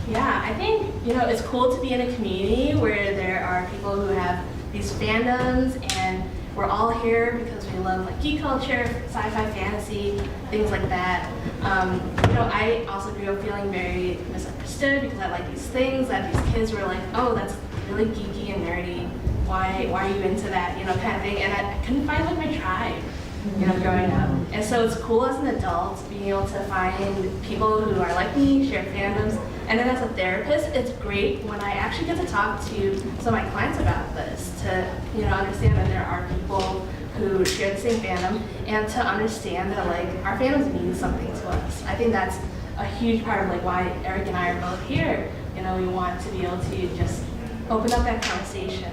Yeah, I think, it's cool to be in a community where there are people who have these fandoms, and we're all here because we love like geek culture, sci-fi, fantasy, things like that. I also grew up feeling very misunderstood because I like these things that these kids were like, oh, that's really geeky and nerdy. Why are you into that, kind of thing? And I couldn't find like my tribe, growing up. And so it's cool as an adult being able to find people who are like me, share fandoms. And then as a therapist, it's great when I actually get to talk to some of my clients about this, to understand that there are people who share the same fandom, and to understand that like our fandoms mean something to us. I think that's a huge part of like why Eric and I are both here. We want to be able to just open up that conversation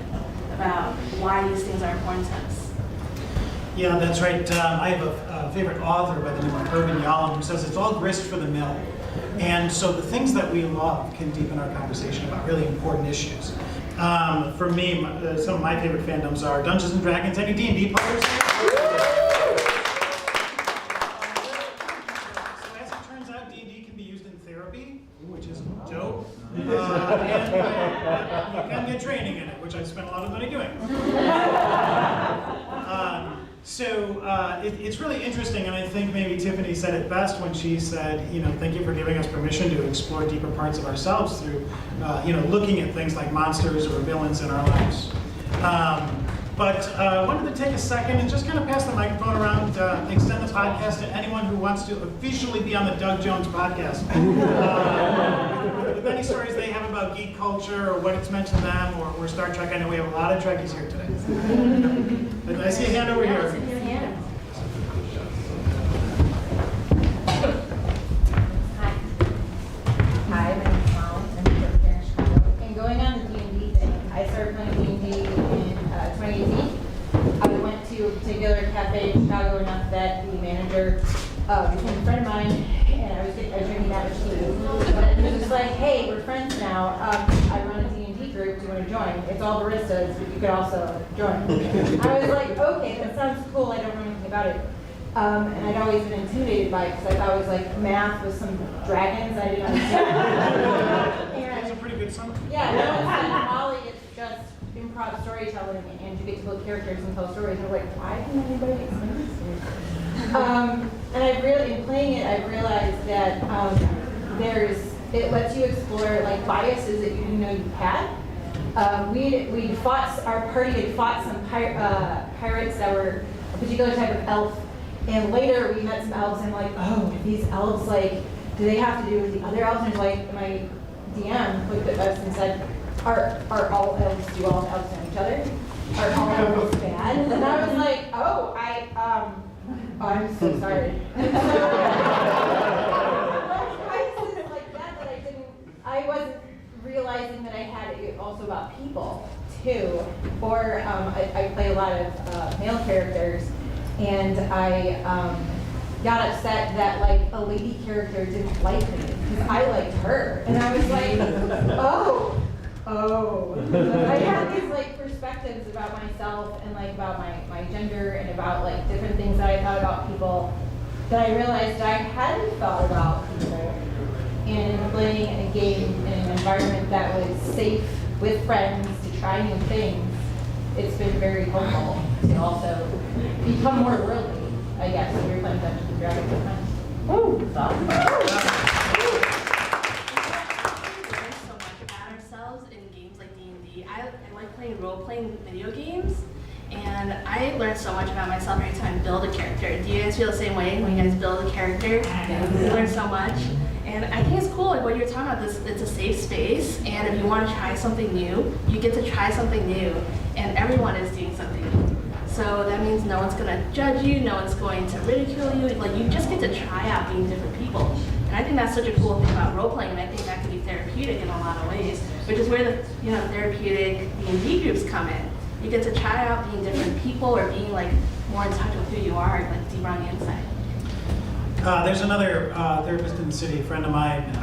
about why these things are important to us. Yeah, that's right. I have a favorite author by the name of Irvin Yalom who says it's all grist for the mill. And so the things that we love can deepen our conversation about really important issues. For me, some of my favorite fandoms are Dungeons and Dragons. Any D&D players? So as it turns out, D&D can be used in therapy, which is dope. And you can get training in it, which I've spent a lot of money doing. It's really interesting, and I think maybe Tiffany said it best when she said, thank you for giving us permission to explore deeper parts of ourselves through, looking at things like monsters or villains in our lives. But I wanted to take a second and just kind of pass the microphone around, extend the podcast to anyone who wants to officially be on the Doug Jones podcast. With any stories they have about geek culture or what it's meant to them, or Star Trek. I know we have a lot of Trekkies here today. I see a hand over here. Hi, my name is Molly. I'm here in Chicago. And going on the D&D thing, I started playing D&D in 2018. I went to a particular cafe in Chicago enough that the manager became a friend of mine, and I was drinking that much tea. But he was just like, hey, we're friends now. I run a D&D group. Do you want to join? It's all baristas, but you could also join. I was like, okay, that sounds cool. I don't know anything about it. And I'd always been intimidated by it because I thought it was like math with some dragons I didn't understand. That's a pretty good summary. Yeah, no, it's like Molly, it's just improv improv storytelling, and you get to build characters and tell stories. And I'm like, why can't anybody explain this to me? And in playing it, I realized that it lets you explore like biases that you didn't know you had. Our party had fought some pirates that were a particular type of elf, and later we met some elves, and I'm like, oh, these elves, like, do they have to do with the other elves? And like, my DM looked at us and said, are all elves, do all elves know each other? Are all elves bad? And I was like, oh, I'm so sorry. I wasn't realizing that I had it also about people too. Or I play a lot of male characters, and I got upset that like a lady character didn't like me because I liked her, and I was like, oh. I had these like perspectives about myself and like about my gender and about like different things that I thought about people that I realized I hadn't thought about people. And in playing a game in an environment that was safe with friends to try new things, it's been very helpful to also become more worldly, I guess, if you're playing Dungeons and Dragons with friends. Woo! We learn so much about ourselves in games like D&D. I like playing role-playing video games, and I learn so much about myself every time I build a character. Do you guys feel the same way when you guys build a character? You learn so much. And I think it's cool, like what you're talking about, it's a safe space, and if you want to try something new, you get to try something new, and everyone is doing something new. So that means no one's going to judge you, no one's going to ridicule you, like you just get to try out being different people. And I think that's such a cool thing about role-playing, and I think that can be therapeutic in a lot of ways, which is where the therapeutic D&D groups come in. You get to try out being different people or being like more in touch with who you are, like deeper on the inside. There's another therapist in the city, a friend of mine,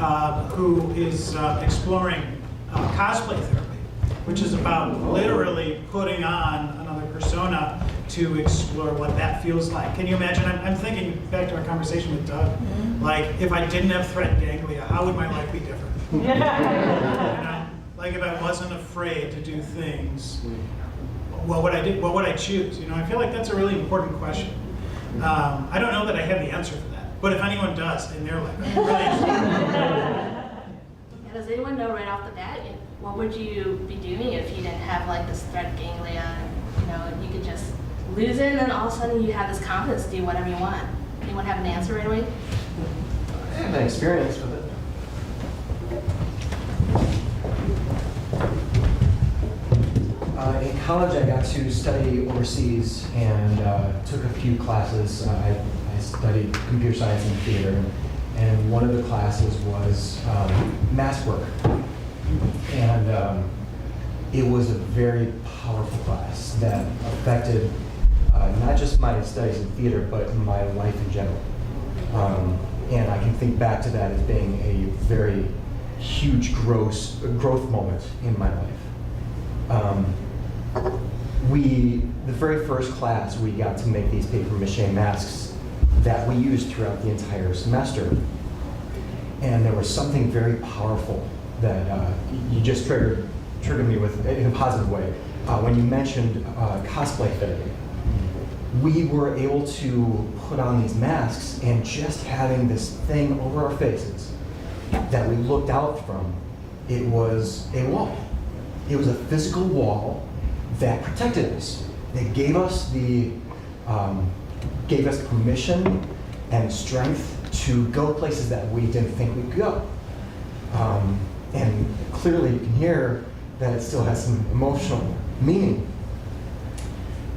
who is exploring cosplay therapy, which is about literally putting on another persona to explore what that feels like. Can you imagine? I'm thinking back to our conversation with Doug. Like, if I didn't have threat ganglia, how would my life be different? You know? Like, if I wasn't afraid to do things, what would I do? What would I choose? You know, I feel like that's a really important question. I don't know that I have the answer for that. But if anyone does, and they're like, I'm really Yeah, does anyone know right off the bat, what would you be doing if you didn't have like this threat ganglia, and you could just lose it, and then all of a sudden you have this confidence to do whatever you want? Anyone have an answer right away? I have an experience with it. In college, I got to study overseas and took a few classes. I studied computer science and theater, and one of the classes was mask work. And it was a very powerful class that affected not just my studies in theater, but my life in general. And I can think back to that as being a very huge growth moment in my life. The very first class, we got to make these paper mache masks that we used throughout the entire semester. And there was something very powerful that you just triggered me with in a positive way. When you mentioned cosplay therapy, we were able to put on these masks, and just having this thing over our faces that we looked out from, it was a wall. It was a physical wall that protected us. It gave us permission and strength to go places that we didn't think we could go. And clearly you can hear that it still has some emotional meaning.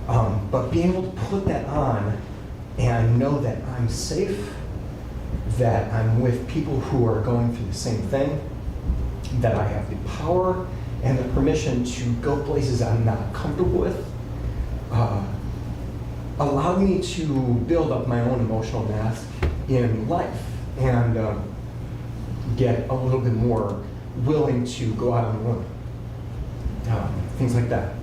But being able to put that on and know that I'm safe, that I'm with people who are going through the same thing, that I have the power and the permission to go places I'm not comfortable with, allowed me to build up my own emotional mass in life and get a little bit more willing to go out on the limb. Things like that.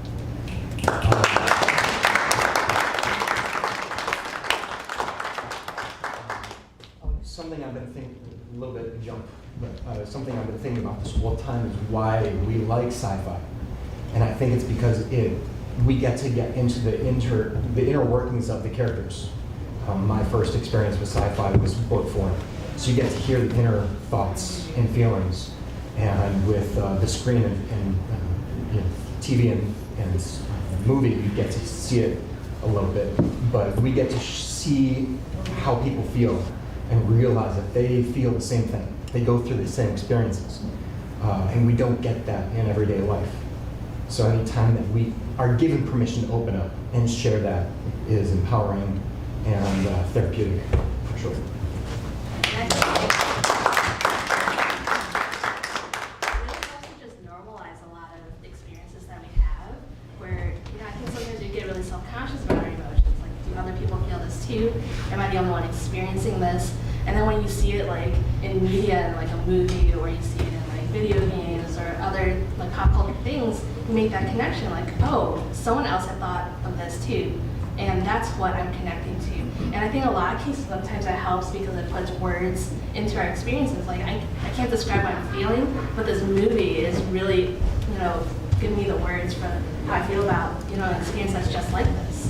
Something I've been thinking, a little bit jump, but something I've been thinking about this whole time is why we like sci-fi. And I think it's because we get to get into the inner workings of the characters. My first experience with sci-fi was book form. So you get to hear the inner thoughts and feelings. And with the screen and TV and movie, you get to see it a little bit. But we get to see how people feel and realize that they feel the same thing. They go through the same experiences. And we don't get that in everyday life. So any time that we are given permission to open up and share that is empowering and therapeutic, for sure. Self-conscious about our emotions. Like, do other people feel this too? Am I the only one experiencing this? And then when you see it like in media, in like a movie, or you see it in like video games or other like pop culture things, you make that connection. Like, oh, someone else had thought of this too, and that's what I'm connecting to. And I think in a lot of cases, sometimes that helps because it puts words into our experiences. Like, I can't describe what I'm feeling, but this movie is really, give me the words for how I feel about, an experience that's just like this.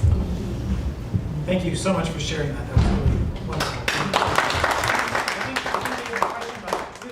Thank you so much for sharing that. That was really wonderful.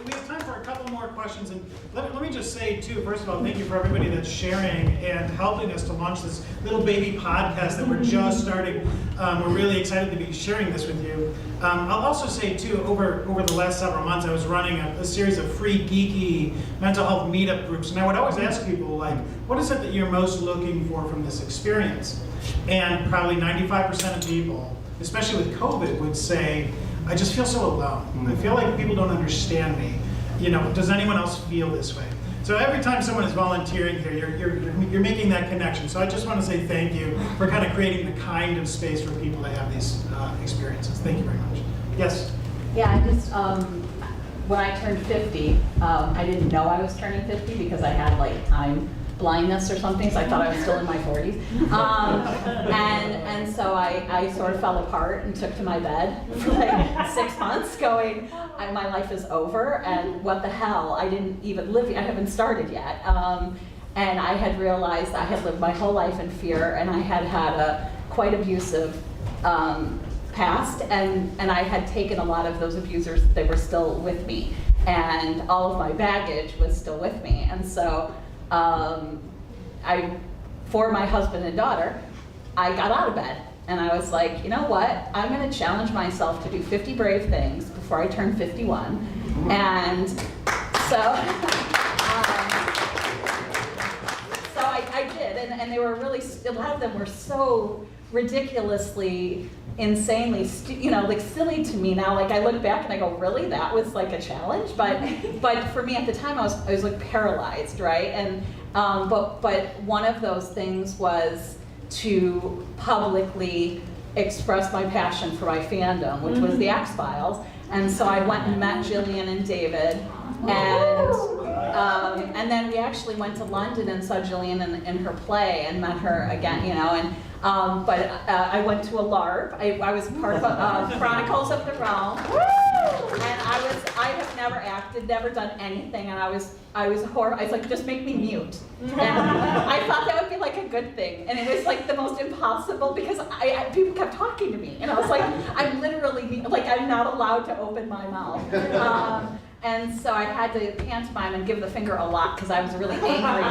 We have time for a couple more questions, and let me just say too, first of all, thank you for everybody that's sharing and helping us to launch this little baby podcast that we're just starting. We're really excited to be sharing this with you. I'll also say too, over the last several months, I was running a series of free geeky mental health meetup groups, and I would always ask people, like, what is it that you're most looking for from this experience? And probably 95% of people, especially with COVID, would say, I just feel so alone. I feel like people don't understand me. Does anyone else feel this way? So every time someone is volunteering here, you're making that connection. So I just want to say thank you for kind of creating the kind of space for people to have these experiences. Thank you very much. Yes? Yeah, I just, when I turned 50, I didn't know I was turning 50 because I had like time blindness or something, so I thought I was still in my 40s. And so I sort of fell apart and took to my bed for like 6 months going, my life is over, and what the hell, I didn't even live, I haven't started yet. And I had realized I had lived my whole life in fear, and I had had a quite abusive past, and I had taken a lot of those abusers, they were still with me, and all of my baggage was still with me. And so for my husband and daughter, I got out of bed and I was like, you know what? I'm going to challenge myself to do 50 brave things before I turn 51. And so, I did, and they were really, a lot of them were so ridiculously, insanely, like silly to me now. Like I look back and I go, really, that was like a challenge? But for me at the time, I was like paralyzed, right? And but one of those things was to publicly express my passion for my fandom, which was the X-Files. And so I went and met Jillian and David, and then we actually went to London and saw Jillian in her play and met her again, but I went to a LARP. I was part of Chronicles of the Realm, and I have never acted, never done anything, and I was horrible. I was like, just make me mute. And I thought that would be like a good thing, and it was like the most impossible because people kept talking to me, and I was like, I'm literally like I'm not allowed to open my mouth. And so I had to pantomime and give the finger a lot because I was really angry.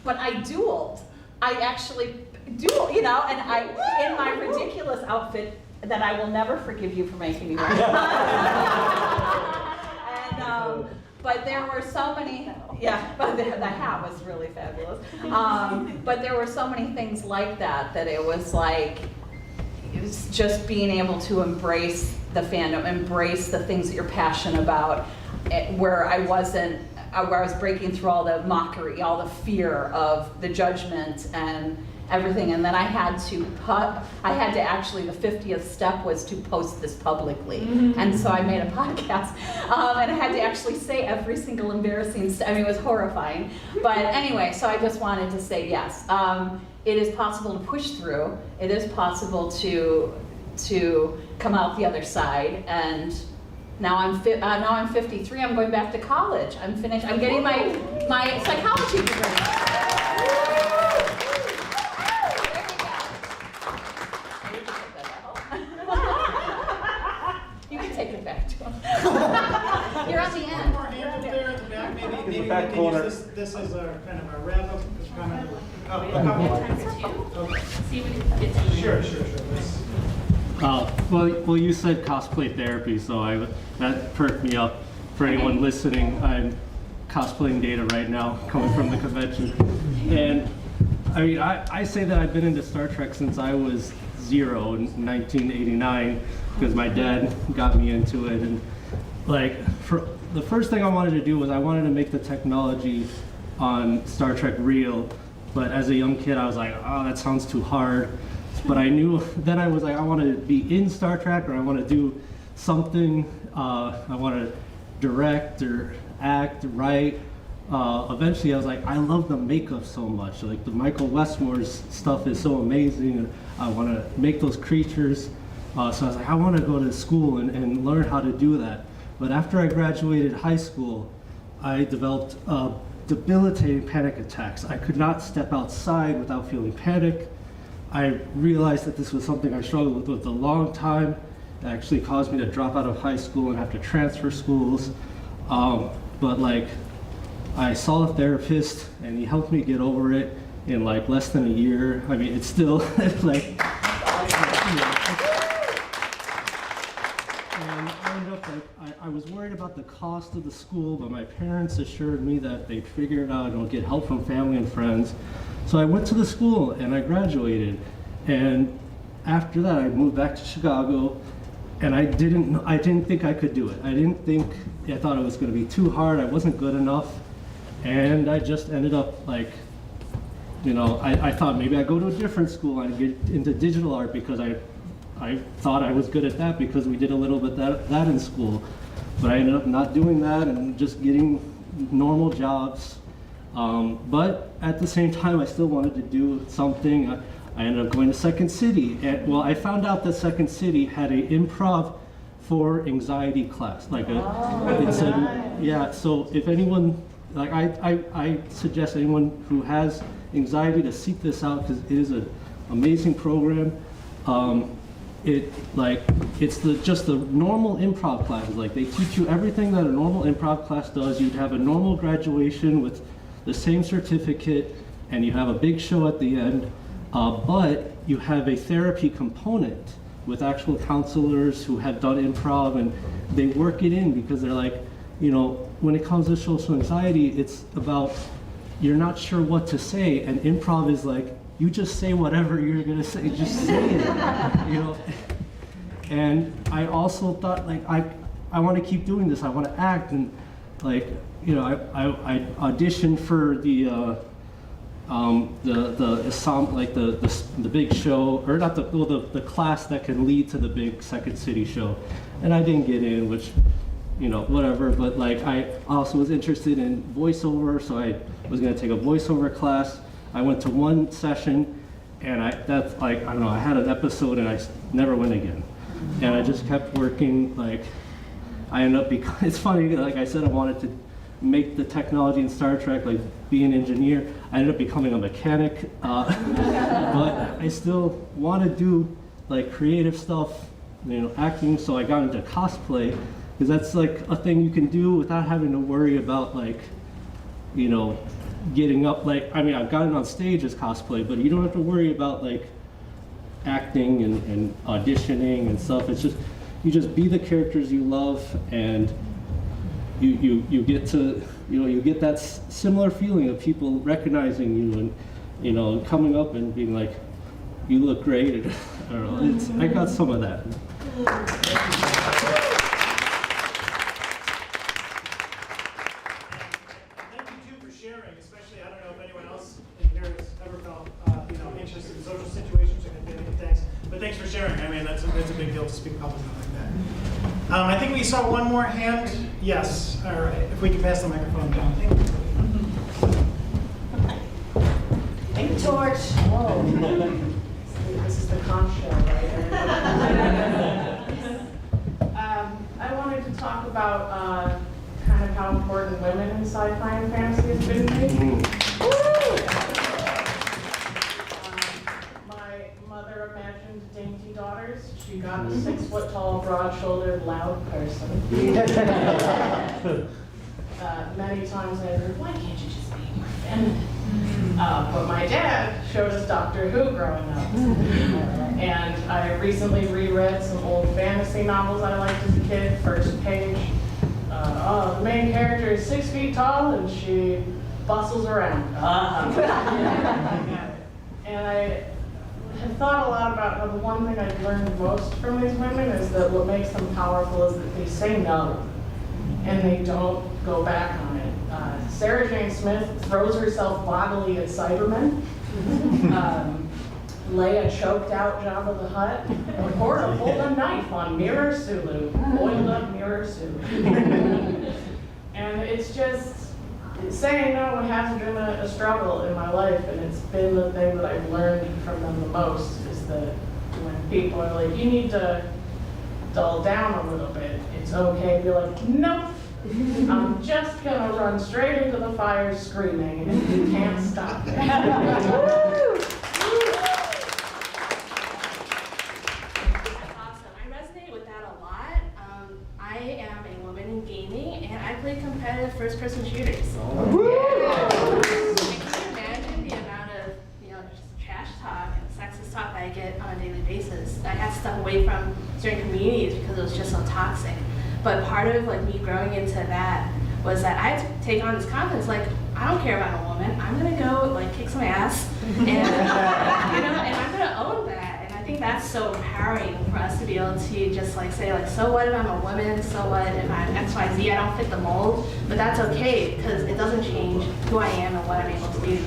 But I dueled. I actually dueled, and I in my ridiculous outfit that I will never forgive you for making me wear. But there were so many, but the hat was really fabulous. But there were so many things like that it was just being able to embrace the fandom, embrace the things that you're passionate about, where I was breaking through all the mockery, all the fear of the judgment and everything. And then I had to actually, the 50th step was to post this publicly. And so I made a podcast, and I had to actually say every single embarrassing step. I mean, it was horrifying. But anyway, so I just wanted to say yes. It is possible to push through. It is possible to come out the other side, and Now I'm 53. I'm going back to college. I'm finished. I'm getting my psychology degree. You can take it back to him. You're at the end. More hands up there at the back. Maybe we back can corner. use this as a kind of a wrap up. Time for two. See if we can get to you. Sure. Well, you said cosplay therapy, so that perked me up. For anyone listening, I'm cosplaying Data right now, coming from the convention. And I mean, I say that I've been into Star Trek since I was 0 in 1989, because my dad got me into it. And like, for the first thing I wanted to do was I wanted to make the technology on Star Trek real. But as a young kid, I was like, oh, that sounds too hard. But I knew, then I was like, I want to be in Star Trek, or I want to do something, I want to direct or act, write. Eventually I was like, I love the makeup so much. Like the Michael Westmore's stuff is so amazing, and I want to make those creatures. So I was like, I want to go to school and learn how to do that. But after I graduated high school, I developed debilitating panic attacks. I could not step outside without feeling panic. I realized that this was something I struggled with a long time. It actually caused me to drop out of high school and have to transfer schools. But like, I saw a therapist and he helped me get over it in like less than a year. I mean, it's still like, and I ended up like, I was worried about the cost of the school, but my parents assured me that they'd figure it out and I'll get help from family and friends. So I went to the school and I graduated, and after that I moved back to Chicago, and I didn't think I could do it. I thought it was going to be too hard. I wasn't good enough, and I just ended up like, you know, I thought maybe I'd go to a different school and get into digital art because I thought I was good at that because we did a little bit that in school, but I ended up not doing that and just getting normal jobs. But at the same time, I still wanted to do something. I ended up going to Second City, and well, I found out that Second City had a improv for anxiety class. Like yeah. So if anyone, like, I suggest anyone who has anxiety to seek this out because it is an amazing program. It's just the normal improv classes. Like they teach you everything that a normal improv class does. You'd have a normal graduation with the same certificate, and you have a big show at the end, but you have a therapy component with actual counselors who have done improv, and they work it in because they're like, you know, when it comes to social anxiety, it's about you're not sure what to say, and improv is like, you just say whatever you're gonna say, just say it, you know. And I also thought, like, I want to keep doing this. I want to act, and like, you know, I auditioned for the big show, or not the class that can lead to the big Second City show, and I didn't get in, which, you know, whatever. But like, I also was interested in voiceover, so I was going to take a voiceover class. I went to one session, and I don't know, I had an episode and I never went again. And I just kept working. Like, I ended up it's funny, like I said, I wanted to make the technology in Star Trek, like be an engineer. I ended up becoming a mechanic, but I still want to do like creative stuff, you know, acting. So I got into cosplay because that's like a thing you can do without having to worry about, like, you know, getting up. Like, I mean, I've gotten on stage as cosplay, but you don't have to worry about like acting and auditioning and stuff. It's just, you just be the characters you love, and you get to, you know, you get that similar feeling of people recognizing you and, you know, coming up and being like, you look great. I don't know, I got some of that. Thank you too for sharing, especially, I don't know if anyone else in here has ever felt, you know, interested in social situations or anything. Thanks, but thanks for sharing. I mean, that's a big deal to speak publicly like that. I think we saw one more hand. Yes. All right. If we can pass the microphone down. Thank you. Big torch. Whoa. This is the conch show, right? I wanted to talk about kind of how important women in sci-fi and fantasy has been to me. My mother imagined dainty daughters. She got a 6-foot-tall, broad-shouldered, loud person. Many times I heard, why can't you just be more feminine? But my dad showed us Doctor Who growing up. And I recently reread some old fantasy novels I liked as a kid. First page, the main character is 6 feet tall and she bustles around. And I have thought a lot about how the one thing I've learned most from these women is that what makes them powerful is that they say no. And they don't go back on it. Sarah Jane Smith throws herself bodily at Cybermen. Leia choked out Jabba the Hutt. And Portal pulled a knife on Mirror Sulu, boiled up Mirror Sulu. And it's just, saying no hasn't been a struggle in my life, and it's been the thing that I've learned from them the most, is that when people are like, you need to dull down a little bit, it's okay to be like, nope. I'm just gonna run straight into the fire screaming, and you can't stop it. Awesome. I resonate with that a lot. I am a woman in gaming, and I play competitive first-person shooters. Can you imagine the amount of, just trash talk and sexist talk that I get on a daily basis? I had to step away from certain communities because it was just so toxic. But part of me growing into that was that I had to take on this confidence, I don't care about a woman. I'm gonna go kick some ass, and and I'm gonna own that. And I think that's so empowering for us to be able to just say so what if I'm a woman? So what if I'm X, Y, Z? I don't fit the mold, but that's okay because it doesn't change who I am and what I'm able to do.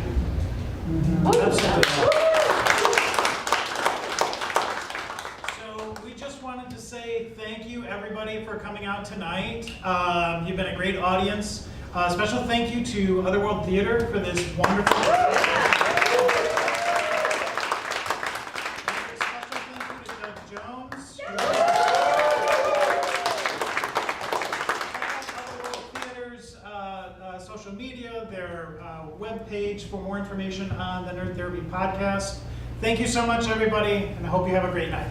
Wanted to say thank you everybody for coming out tonight. You've been a great audience. Special thank you to Otherworld Theater for this wonderful special thank you to Doug Jones. Otherworld Theater's social media, their webpage for more information on the Nerd Therapy podcast. Thank you so much everybody, and I hope you have a great night.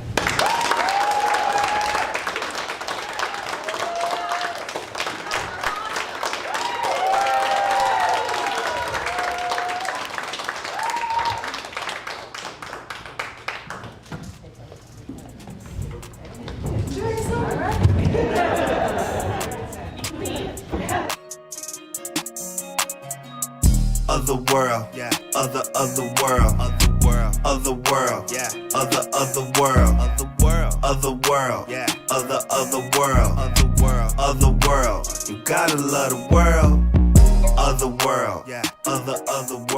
Otherworld, yeah. Otherworld, Otherworld, yeah. Otherworld, Otherworld, yeah. Otherworld. You gotta love the world. Otherworld, yeah. Otherworld.